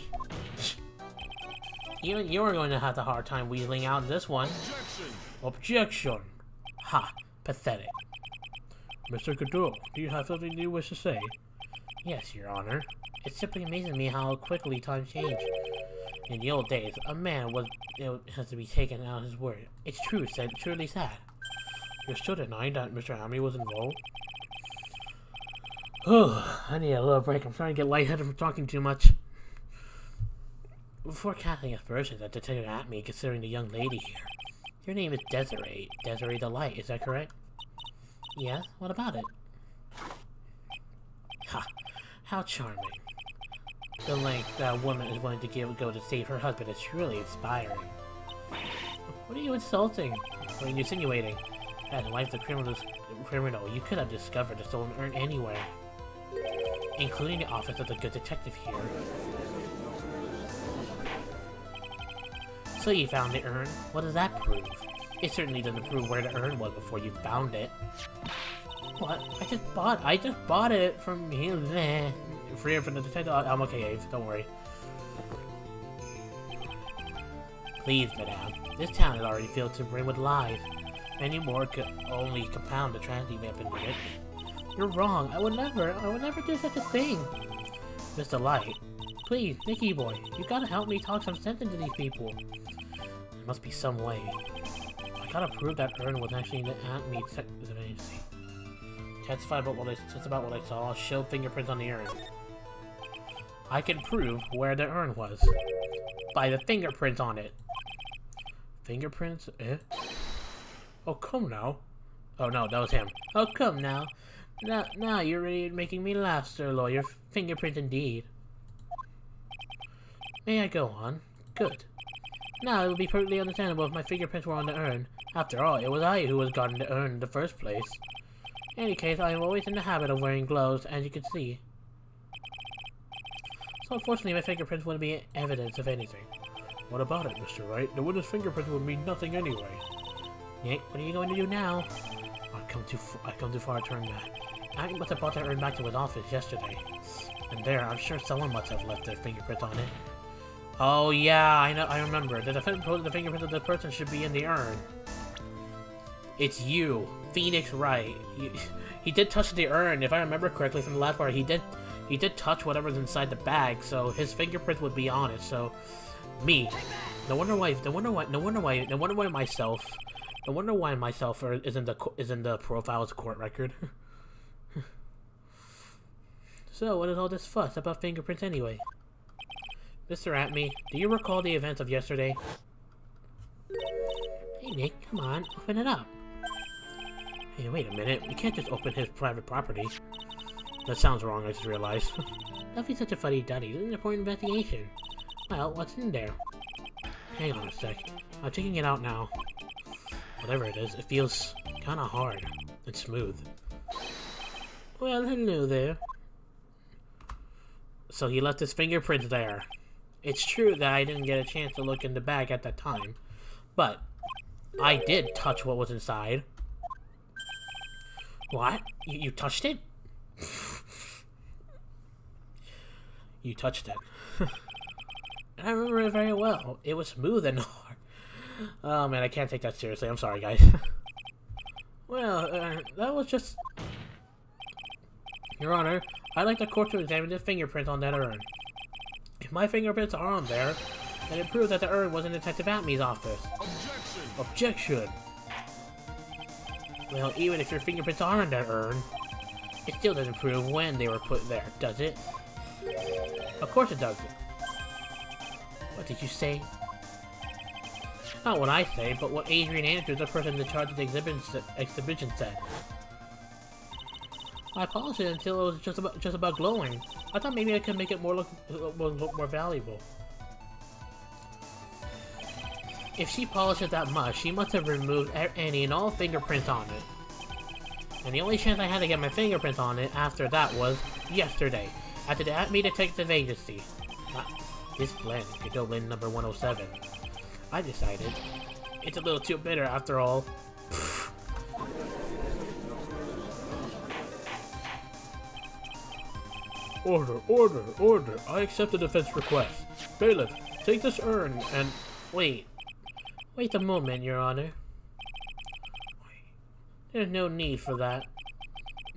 Even you're going to have a hard time wheeling out this one. Objection! Ha! Pathetic. Mr. Godot, do you have something you wish to say? Yes, Your Honor. It's simply amazing me how quickly time changed. In the old days, a man has to be taken out his word. It's true, truly sad. You're still denying that Mr. Hammy was involved? I need a little break. I'm starting to get lightheaded from talking too much. Before casting aspersions at Detective Atme, considering the young lady here, your name is Desiree. Desiree DeLite, is that correct? Yes, what about it? Ha! How charming. The length that woman is willing to go to save her husband is truly inspiring. What are you insulting? What are you insinuating? As the life of the criminal, you could have discovered the stolen urn anywhere. Including the office of the good detective here. So you found the urn? What does that prove? It certainly doesn't prove where the urn was before you found it. What? I just bought it from him. Free from the detective. I'm okay, Abe. Don't worry. Please, madame. This town is already filled to brim with lies. Many more could only compound the tragedy we have been witnessing. You're wrong. I would never do such a thing. Mr. Light, please, Nicky boy, you gotta help me talk some sense into these people. There must be some way. I gotta prove that urn was actually the Atme agency. Testify about what I saw. Show fingerprints on the urn. I can prove where the urn was by the fingerprints on it. Fingerprints? Eh? Oh, come now. Oh no, that was him. Oh, come now. Now you're really making me laugh, Sir Lawyer. Fingerprint indeed. May I go on? Good. Now, it would be perfectly understandable if my fingerprints were on the urn. After all, it was I who was guarding the urn in the first place. In any case, I am always in the habit of wearing gloves, as you can see. So unfortunately, my fingerprints wouldn't be evidence of anything. What about it, Mr. Wright? The witness fingerprints would mean nothing anyway. Nick, what are you going to do now? I've come too far to turn back. I must have brought that urn back to his office yesterday. And there, I'm sure someone must have left their fingerprints on it. Oh yeah, I remember. The fingerprint of the person should be in the urn. It's you, Phoenix Wright. He did touch the urn, if I remember correctly from the last part. He did touch whatever's inside the bag, so his fingerprint would be on it. So, me. No wonder why myself is in the profile's court record. So, what is all this fuss about fingerprints anyway? Mr. Atme, do you recall the events of yesterday? Hey Nick, come on, open it up. Hey, wait a minute, we can't just open his private property. That sounds wrong, I just realized. Don't be such a fuddy-duddy, this is an important investigation. Well, what's in there? Hang on a sec, I'm taking it out now. Whatever it is, it feels kinda hard and smooth. Well, hello there. So he left his fingerprints there. It's true that I didn't get a chance to look in the bag at that time, but I did touch what was inside. What? You touched it? You touched it. I remember it very well. It was smooth and hard. Oh man, I can't take that seriously. I'm sorry, guys. Well, that was just... Your Honor, I'd like the court to examine the fingerprint on that urn. If my fingerprints are on there, then it proves that the urn was in Detective Atme's office. Objection! Well, even if your fingerprints are on that urn, it still doesn't prove when they were put there, does it? Of course it doesn't. What did you say? Not what I say, but what Adrian Andrews, the person in charge of the exhibition, said. I polished it until it was just about glowing. I thought maybe I could make it look more valuable. If she polished it that much, she must have removed any and all fingerprints on it. And the only chance I had to get my fingerprints on it after that was yesterday, after the Atme Detective Agency. This blend could go in number 107. I decided it's a little too bitter after all. Order, order, order. I accept the defense request. Bailiff, take this urn and... Wait a moment, Your Honor. There's no need for that.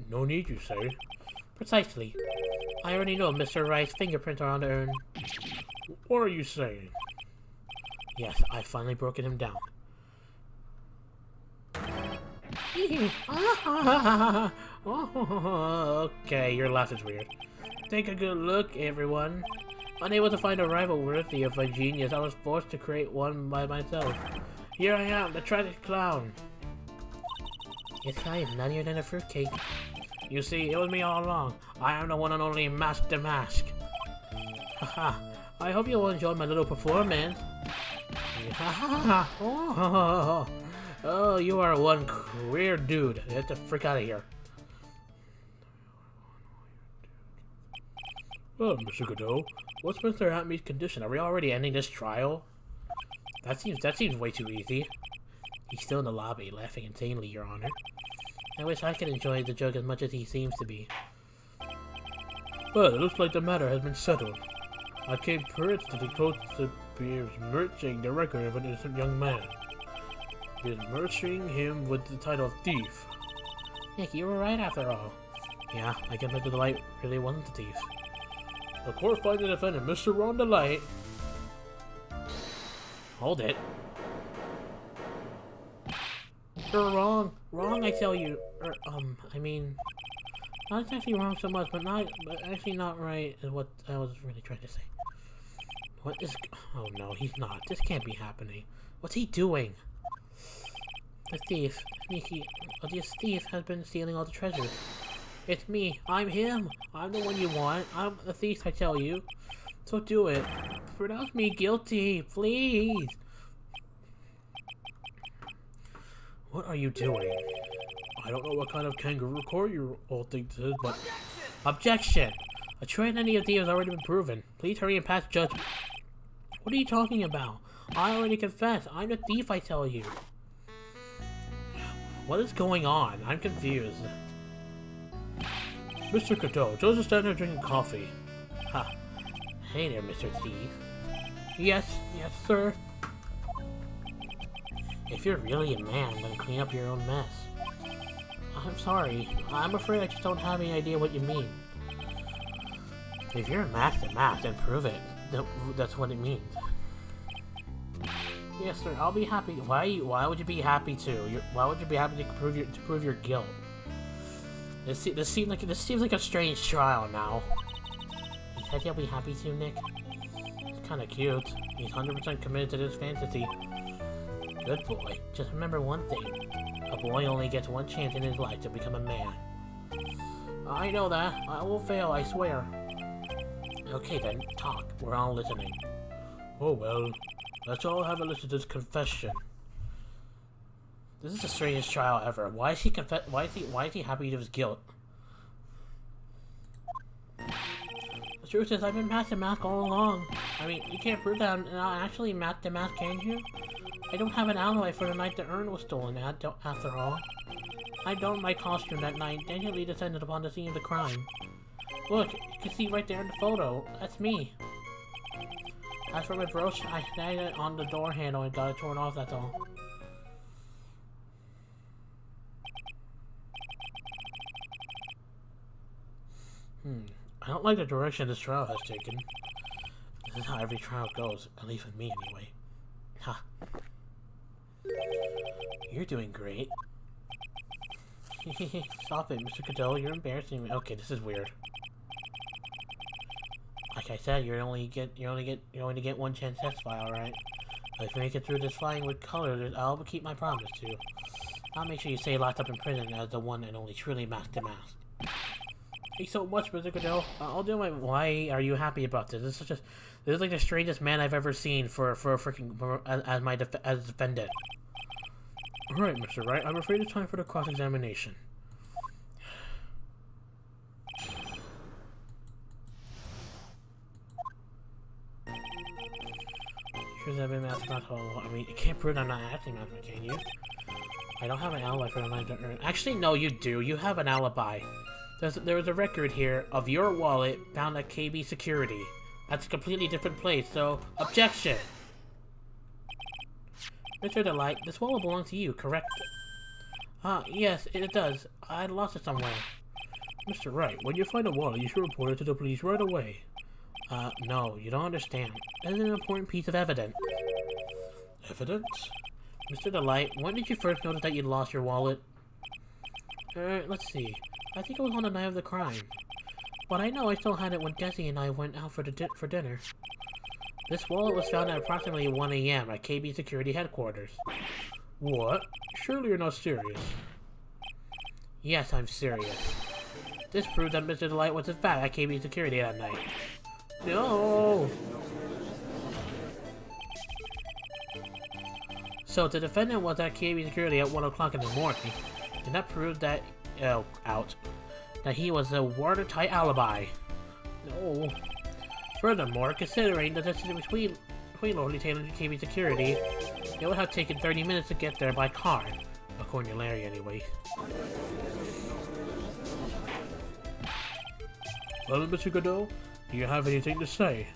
No need, you say? Precisely. I already know Mr. Wright's fingerprints are on the urn. What are you saying? Yes, I've finally broken him down. Okay, your laugh is weird. Take a good look, everyone. Unable to find a rival worthy of my genius, I was forced to create one by myself. Here I am, the tragic clown. This guy is nuttier than a fruitcake. You see, it was me all along. I am the one and only Mask the Mask. Haha. I hope you will enjoy my little performance. Oh, you are one queer dude. Get the frick out of here. Well, Mr. Godot, what's Mr. Atme's condition? Are we already ending this trial? That seems way too easy. He's still in the lobby, laughing insanely, Your Honor. I wish I could enjoy the joke as much as he seems to be. Well, it looks like the matter has been settled. I came first to the court to be merging the record of an innocent young man. Besmirching him with the title of thief. Nick, you were right after all. Yeah, I guess Mr. DeLite really wasn't the thief. The court finds the defendant, Mr. Ron DeLite. Hold it. You're wrong. Wrong, I tell you. I mean... Not exactly wrong so much, but actually not right is what I was really trying to say. What is... Oh no, he's not. This can't be happening. What's he doing? The thief. This thief has been stealing all the treasures. It's me. I'm him. I'm the one you want. I'm the thief, I tell you. So do it. Pronounce me guilty, please. What are you doing? I don't know what kind of kangaroo court you all think this is, but... Objection! A true identity of thief has already been proven. Please hurry and pass judgment. What are you talking about? I already confessed. I'm the thief, I tell you. What is going on? I'm confused. Mr. Cadeau, Joseph's standing there drinking coffee. Ha. Hey there, Mr. Thief. Yes, sir. If you're really a man, then clean up your own mess. I'm sorry. I'm afraid I just don't have any idea what you mean. If you're a master then prove it. That's what it means. Yes, sir. I'll be happy. Why would you be happy to? Why would you be happy to prove your guilt? This seems like a strange trial now. You said you'll be happy to, Nick? It's kind of cute. He's 100% committed to this fantasy. Good boy. Just remember one thing. A boy only gets one chance in his life to become a man. I know that. I will fail, I swear. Okay then, talk. We're all listening. Oh well. Let's all have a listen to this confession. This is the strangest trial ever. Why is he why is he happy to his guilt? The truth is, I've been Mask the Mask all along. I mean, you can't prove that I'm not actually Mask the Mask, can you? I don't have an alibi for the night the urn was stolen, after all. I donned my costume that night, deliberately descended upon the scene of the crime. Look, you can see right there in the photo. That's me. As for my brooch, I snagged it on the door handle and got it torn off, that's all. I don't like the direction this trial has taken. This is how every trial goes, at least with me anyway. Ha. You're doing great. Stop it, Mr. Cadeau, you're embarrassing me. Okay, this is weird. Like I said, you only get one chance to testify, alright? But if you make it through this flying with colors, I'll keep my promise to you. I'll make sure you stay locked up in prison as the one and only truly masked to mask. Thanks so much, Mr. Cadeau. I'll do my. Why are you happy about this? This is like the strangest man I've ever seen as defendant. Alright, Mr. Wright, I'm afraid it's time for the cross-examination. Sure that I've been masked not I mean, you can't prove I'm not acting masked, can you? I don't have an alibi for the night to earn. Actually, no, you do. You have an alibi. There was a record here of your wallet found at KB Security. That's a completely different place, so objection! Mr. DeLite, this wallet belongs to you, correct? Yes, it does. I lost it somewhere. Mr. Wright, when you find a wallet, you should report it to the police right away. No, you don't understand. This is an important piece of evidence. Evidence? Mr. DeLite, when did you first notice that you lost your wallet? Let's see. I think it was on the night of the crime. But I know I still had it when Desi and I went out for dinner. This wallet was found at approximately 1 AM at KB Security Headquarters. What? Surely you're not serious. Yes, I'm serious. This proves that Mr. DeLite was in fact at KB Security that night. No! So the defendant was at KB Security at 1 o'clock in the morning, and that proved that that he was a watertight alibi. No. Furthermore, considering the distance between Lord Lieutenant and KB Security, it would have taken 30 minutes to get there by car, according to Larry anyway. Well, Mr. Godot, do you have anything to say?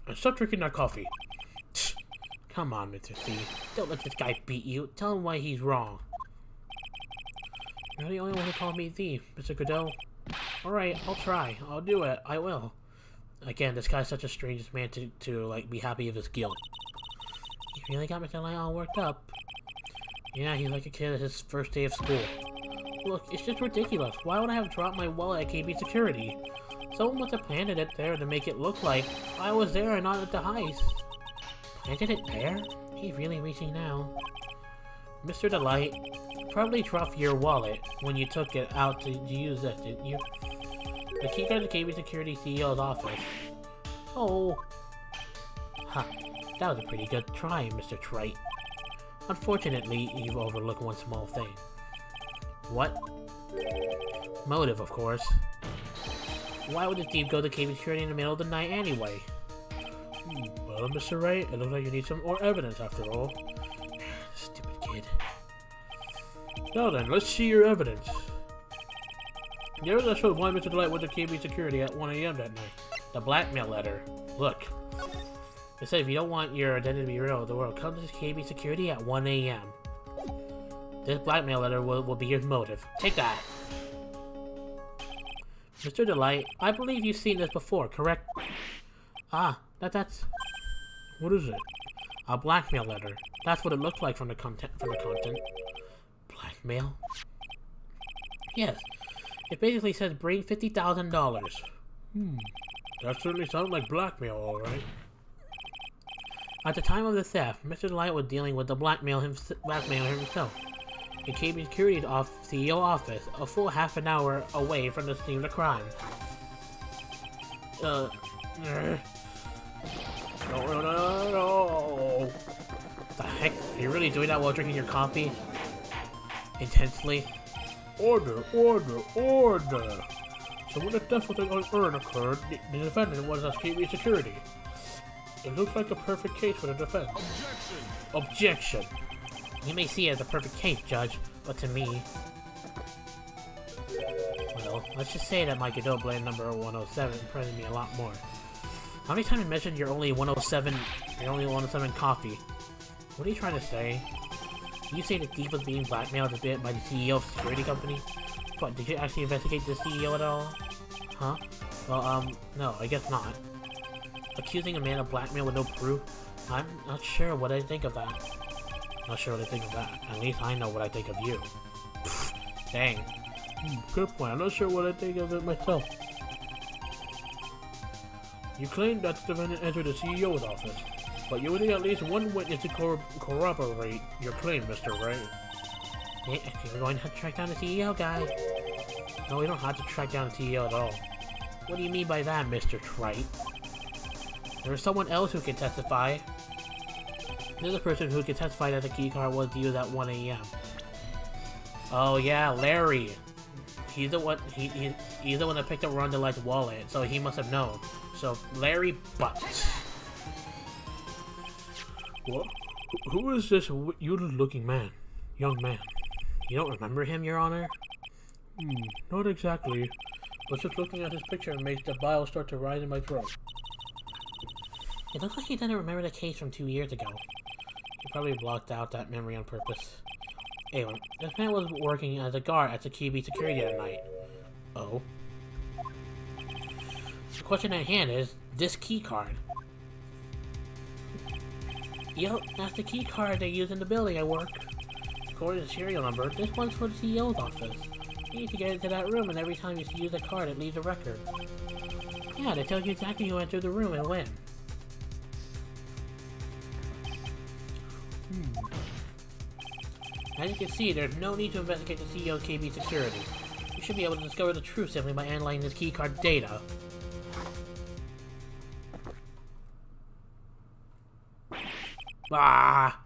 And stop drinking that coffee. Come on, Mr. C. Don't let this guy beat you. Tell him why he's wrong. You're the only one who called me thief, Mr. Godot. Alright, I'll try. I'll do it. I will. Again, this guy's such a strangest man to like, be happy of his guilt. He really got Mr. Light all worked up. Yeah, he's like a kid at his first day of school. Look, it's just ridiculous. Why would I have dropped my wallet at KB Security? Someone must have planted it there to make it look like I was there and not at the heist. Planted it there? He's really reaching now. Mr. DeLite, probably dropped your wallet when you took it out to use it, didn't you? The keycard to KB Security CEO's office. Oh. Ha. That was a pretty good try, Mr. Trite. Unfortunately, you've overlooked one small thing. What? Motive, of course. Why would the thief go to KB Security in the middle of the night anyway? Well, Mr. Wright, it looks like you need some more evidence after all. Stupid kid. Now then, let's see your evidence. The evidence shows why Mr. DeLite went to KB Security at 1 AM that night. The blackmail letter. Look. It said if you don't want your identity to be real, the world comes to KB Security at 1 AM. This blackmail letter will be your motive. Take that! Mr. DeLite, I believe you've seen this before, correct? Ah, that's... What is it? A blackmail letter. That's what it looks like from the content. Blackmail? Yes. It basically says bring $50,000. That certainly sounds like blackmail, alright. At the time of the theft, Mr. DeLite was dealing with the blackmailer himself. In KB Security's CEO office, a full half an hour away from the scene of the crime. No. The heck? Are you really doing that while drinking your coffee? Intensely? Order, order, order! So when the theft with the urn occurred, the defendant was at KB Security. It looks like a perfect case for the defense. Objection! You may see it as a perfect case, Judge, but to me... Well, let's just say that my Godot Blade number 107 impressed me a lot more. How many times you mentioned you're only 107 coffee? What are you trying to say? You say the thief was being blackmailed a bit by the CEO of the security company? What, did you actually investigate the CEO at all? Huh? Well, no, I guess not. Accusing a man of blackmail with no proof? I'm not sure what I think of that. Not sure what I think of that. At least I know what I think of you. Dang. Good point. I'm not sure what I think of it myself. You claim that the defendant entered the CEO's office, but you would need at least one witness to corroborate your claim, Mr. Wright. Yeah, we're going to have to track down the CEO guy. No, we don't have to track down the CEO at all. What do you mean by that, Mr. Wright? There's someone else who can testify. There's a person who can testify that the keycard was used at 1 AM. Oh yeah, Larry. He's the one. He's the one that picked up Ron DeLite's wallet, so he must have known. So Larry Butt. What? Who is this weird-looking man? Young man. You don't remember him, Your Honor? Not exactly. But just looking at his picture makes the bile start to rise in my throat. It looks like he doesn't remember the case from 2 years ago. He probably blocked out that memory on purpose. Anyway, this man was working as a guard at the QB security that night. Oh. The question at hand is, this key card. Yup, that's the key card they use in the building I work. According to the serial number, this one's for the CEO's office. You need to get into that room, and every time you use a card, it leaves a record. Yeah, they tell you exactly who entered the room and when. As you can see, there's no need to investigate the CEO's KB security. You should be able to discover the truth simply by analyzing this keycard data. Ah!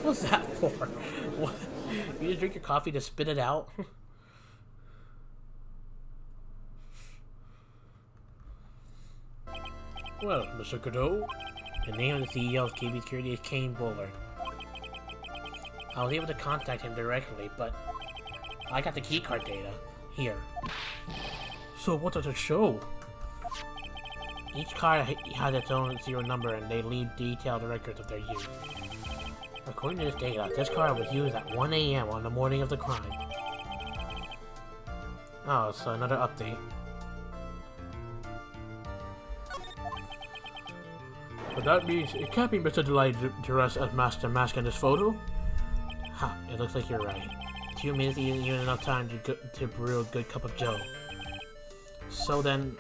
What's that for? What? You just drink your coffee to spit it out? Well, Mr. Godot? The name of the CEO of KB Security is Kane Bullard. I was able to contact him directly, but I got the keycard data. Here. So what does it show? Each card has its own serial number and they leave detailed records of their use. According to this data, this card was used at 1 AM on the morning of the crime. Oh, so another update. But that means it can't be Mr. DeLite dressed as Master Mask in this photo? Ha, it looks like you're right. 2 minutes isn't even enough time to brew a good cup of joe. So then...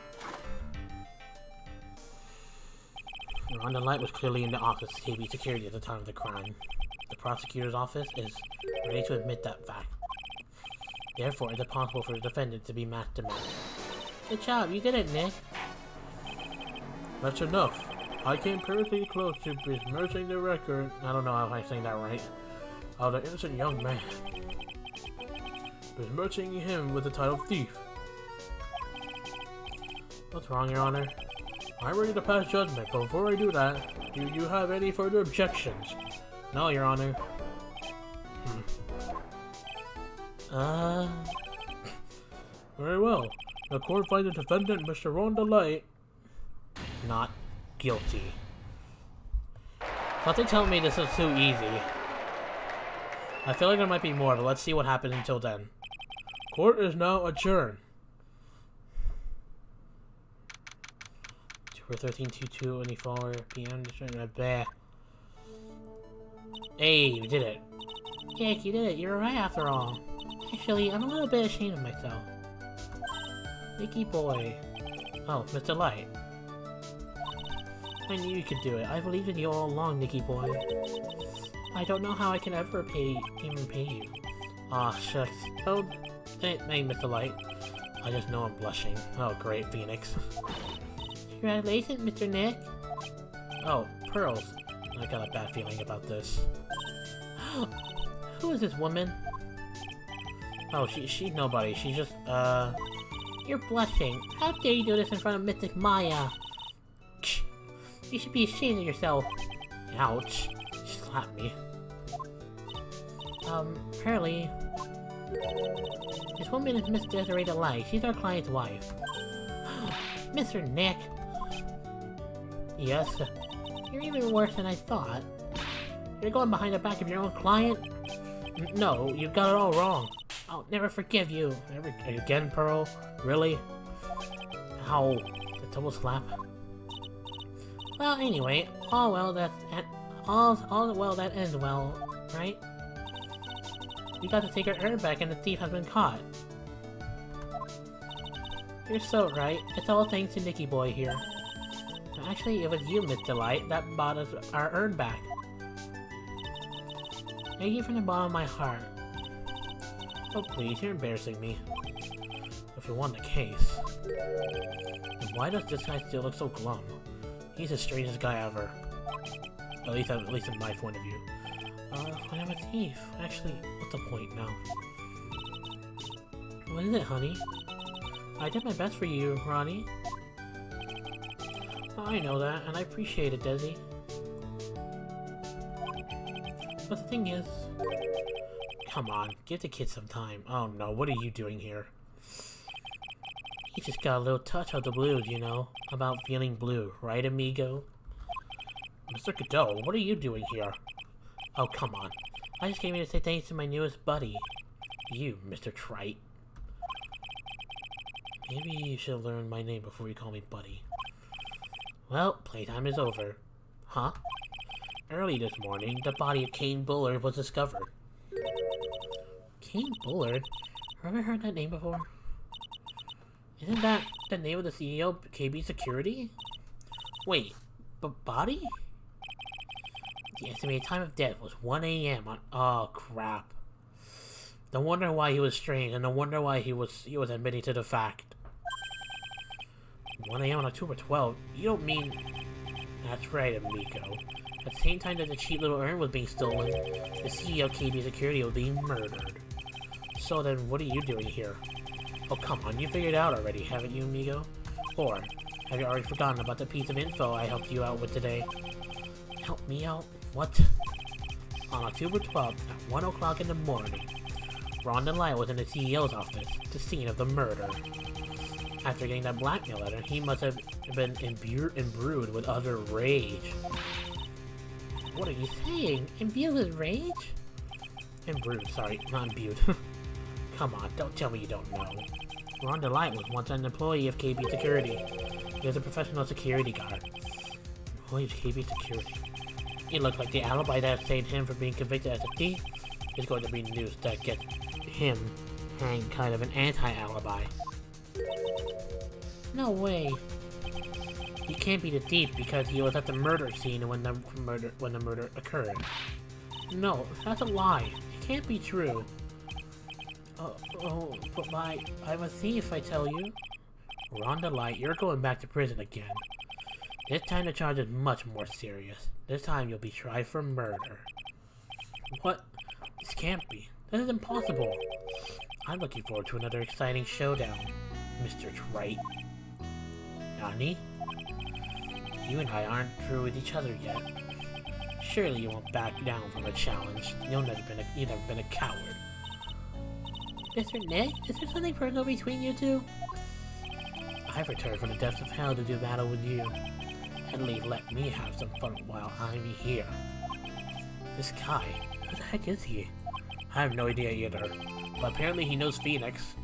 Ron DeLite was clearly in the office of KB Security at the time of the crime. The prosecutor's office is ready to admit that fact. Therefore, it's impossible for the defendant to be Master Mask. Good job, you did it, Nick. That's enough. I came perfectly close to besmirching the record. I don't know if I'm saying that right. Of the innocent young man. Besmirching him with the title thief. What's wrong, Your Honor? I'm ready to pass judgment, but before I do that, do you have any further objections? No, Your Honor. Very well. The court finds the defendant, Mr. Ron DeLite, not guilty. Something tells me this is too easy. I feel like there might be more, but let's see what happens until then. Court is now adjourned. 2/13/22:24 p.m. Hey, you did it. Heck, you did it. You're right after all. Actually, I'm a little bit ashamed of myself. Nicky boy. Oh, Mr. Light. I knew you could do it. I believed in you all along, Nicky boy. I don't know how I can ever even pay you. Aw, shucks. Oh, hey, Mr. Light. I just know I'm blushing. Oh, great, Phoenix. Congratulations, Mr. Nick. Oh, pearls. I got a bad feeling about this. Who is this woman? Oh, she's nobody. She's just, You're blushing. How dare you do this in front of Mystic Maya? You should be ashamed of yourself. Ouch. She slapped me. Apparently... This woman is Miss Desiree DeLite. She's our client's wife. Mr. Nick! Yes? You're even worse than I thought. You're going behind the back of your own client? No, you got it all wrong. I'll never forgive you. Again, Pearl? Really? Ow. The double slap. Well, anyway, all well that ends well, right? You got to take her herb back and the thief has been caught. You're so right. It's all thanks to Nicky Boy here. Actually, it was you, Miss DeLite, that bought us our urn back. Thank you from the bottom of my heart. Oh please, you're embarrassing me. If you want the case. And why does this guy still look so glum? He's the strangest guy ever. At least in my point of view. I'm a thief. Actually, what's the point now? What is it, honey? I did my best for you, Ronnie. Oh, I know that, and I appreciate it, Desi. But the thing is... Come on, give the kid some time. Oh no, what are you doing here? He just got a little touch of the blues, you know? About feeling blue, right, amigo? Mr. Godot, what are you doing here? Oh, come on. I just came here to say thanks to my newest buddy. You, Mr. Trite. Maybe you should learn my name before you call me buddy. Well, playtime is over. Huh? Early this morning, the body of Kane Bullard was discovered. Kane Bullard? Have I heard that name before? Isn't that the name of the CEO of KB Security? Wait, but body? The estimated time of death was 1 a.m. on... Oh, crap. No wonder why he was strange, and no wonder why he was admitting to the fact. 1 a.m. on October 12th? You don't mean... That's right, amigo. At the same time that the cheap little urn was being stolen, the CEO of KB Security was being murdered. So then, what are you doing here? Oh, come on, you figured it out already, haven't you, amigo? Or, have you already forgotten about the piece of info I helped you out with today? Help me out? What? On October 12th, at 1 o'clock in the morning, Ron DeLite was in the CEO's office, the scene of the murder. After getting that blackmail letter, he must have been imbued with utter rage. What are you saying? Imbued with rage? Imbued, sorry, not imbued. Come on, don't tell me you don't know. Ron DeLite was once an employee of KB Security. He was a professional security guard. Employee of KB Security. It looked like the alibi that saved him from being convicted as a thief is going to be news that gets him hanged, kind of an anti-alibi. No way. He can't be the thief because he was at the murder scene when the murder occurred. No, that's a lie. It can't be true. But I'm a thief, I tell you. Ron DeLite, you're going back to prison again. This time the charge is much more serious. This time you'll be tried for murder. What? This can't be. This is impossible. I'm looking forward to another exciting showdown, Mr. Wright. Nani? You and I aren't through with each other yet. Surely you won't back down from a challenge. You've never been a coward. Mr. Nick, is there something personal between you two? I've returned from the depths of hell to do battle with you. At least let me have some fun while I'm here. This guy, who the heck is he? I have no idea either, but apparently he knows Phoenix.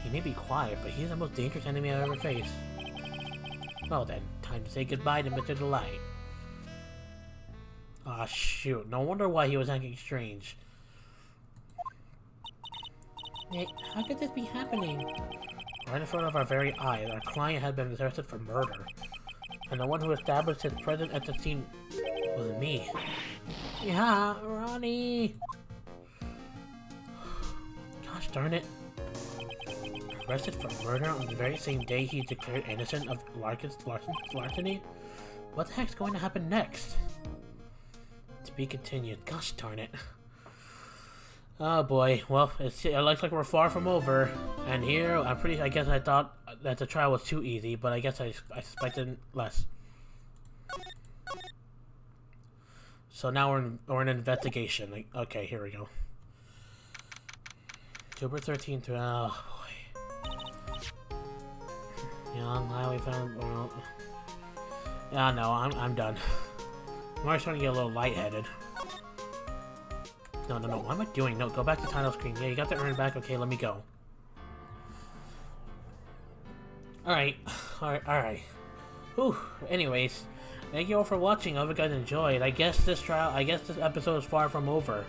He may be quiet, but he's the most dangerous enemy I've ever faced. Well then, time to say goodbye to Mr. DeLite. Ah, shoot, no wonder why he was acting strange. Nick, how could this be happening? Right in front of our very eyes, our client had been arrested for murder. And the one who established his presence at the scene was me. Yeah, Ronnie! Gosh darn it. Arrested for murder on the very same day he declared innocent of larceny? What the heck's going to happen next? To be continued. Gosh darn it. Oh boy, well, it looks like we're far from over. And here, I guess I thought that the trial was too easy, but I guess I expected less. So now we're in investigation. Like, okay, here we go. October 13th. Oh boy. Yeah, now we found. Well, yeah, no, I'm done. I'm already starting to get a little lightheaded. No, what am I doing? No, go back to title screen. Yeah, you got the urn back. Okay, let me go. Alright. Whew. Anyways, thank you all for watching. I hope you guys enjoyed. I guess this episode is far from over.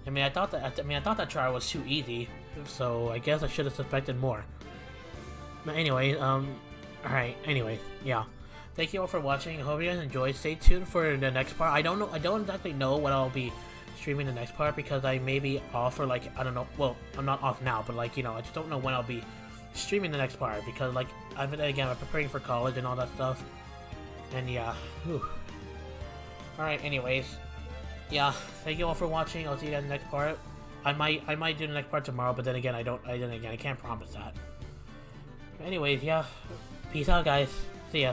I thought that trial was too easy, so I guess I should have suspected more. But anyway, alright, anyway, yeah. Thank you all for watching. I hope you guys enjoyed. Stay tuned for the next part. I don't exactly know what I'll be streaming the next part because I may be off for like, I don't know, well, I'm not off now, but like, you know, I just don't know when I'll be streaming the next part because like, I'm preparing for college and all that stuff. And yeah, whew. Alright, anyways. Yeah, thank you all for watching. I'll see you guys in the next part. I might do the next part tomorrow, but then again, I can't promise that. Anyways, yeah. Peace out, guys. See ya.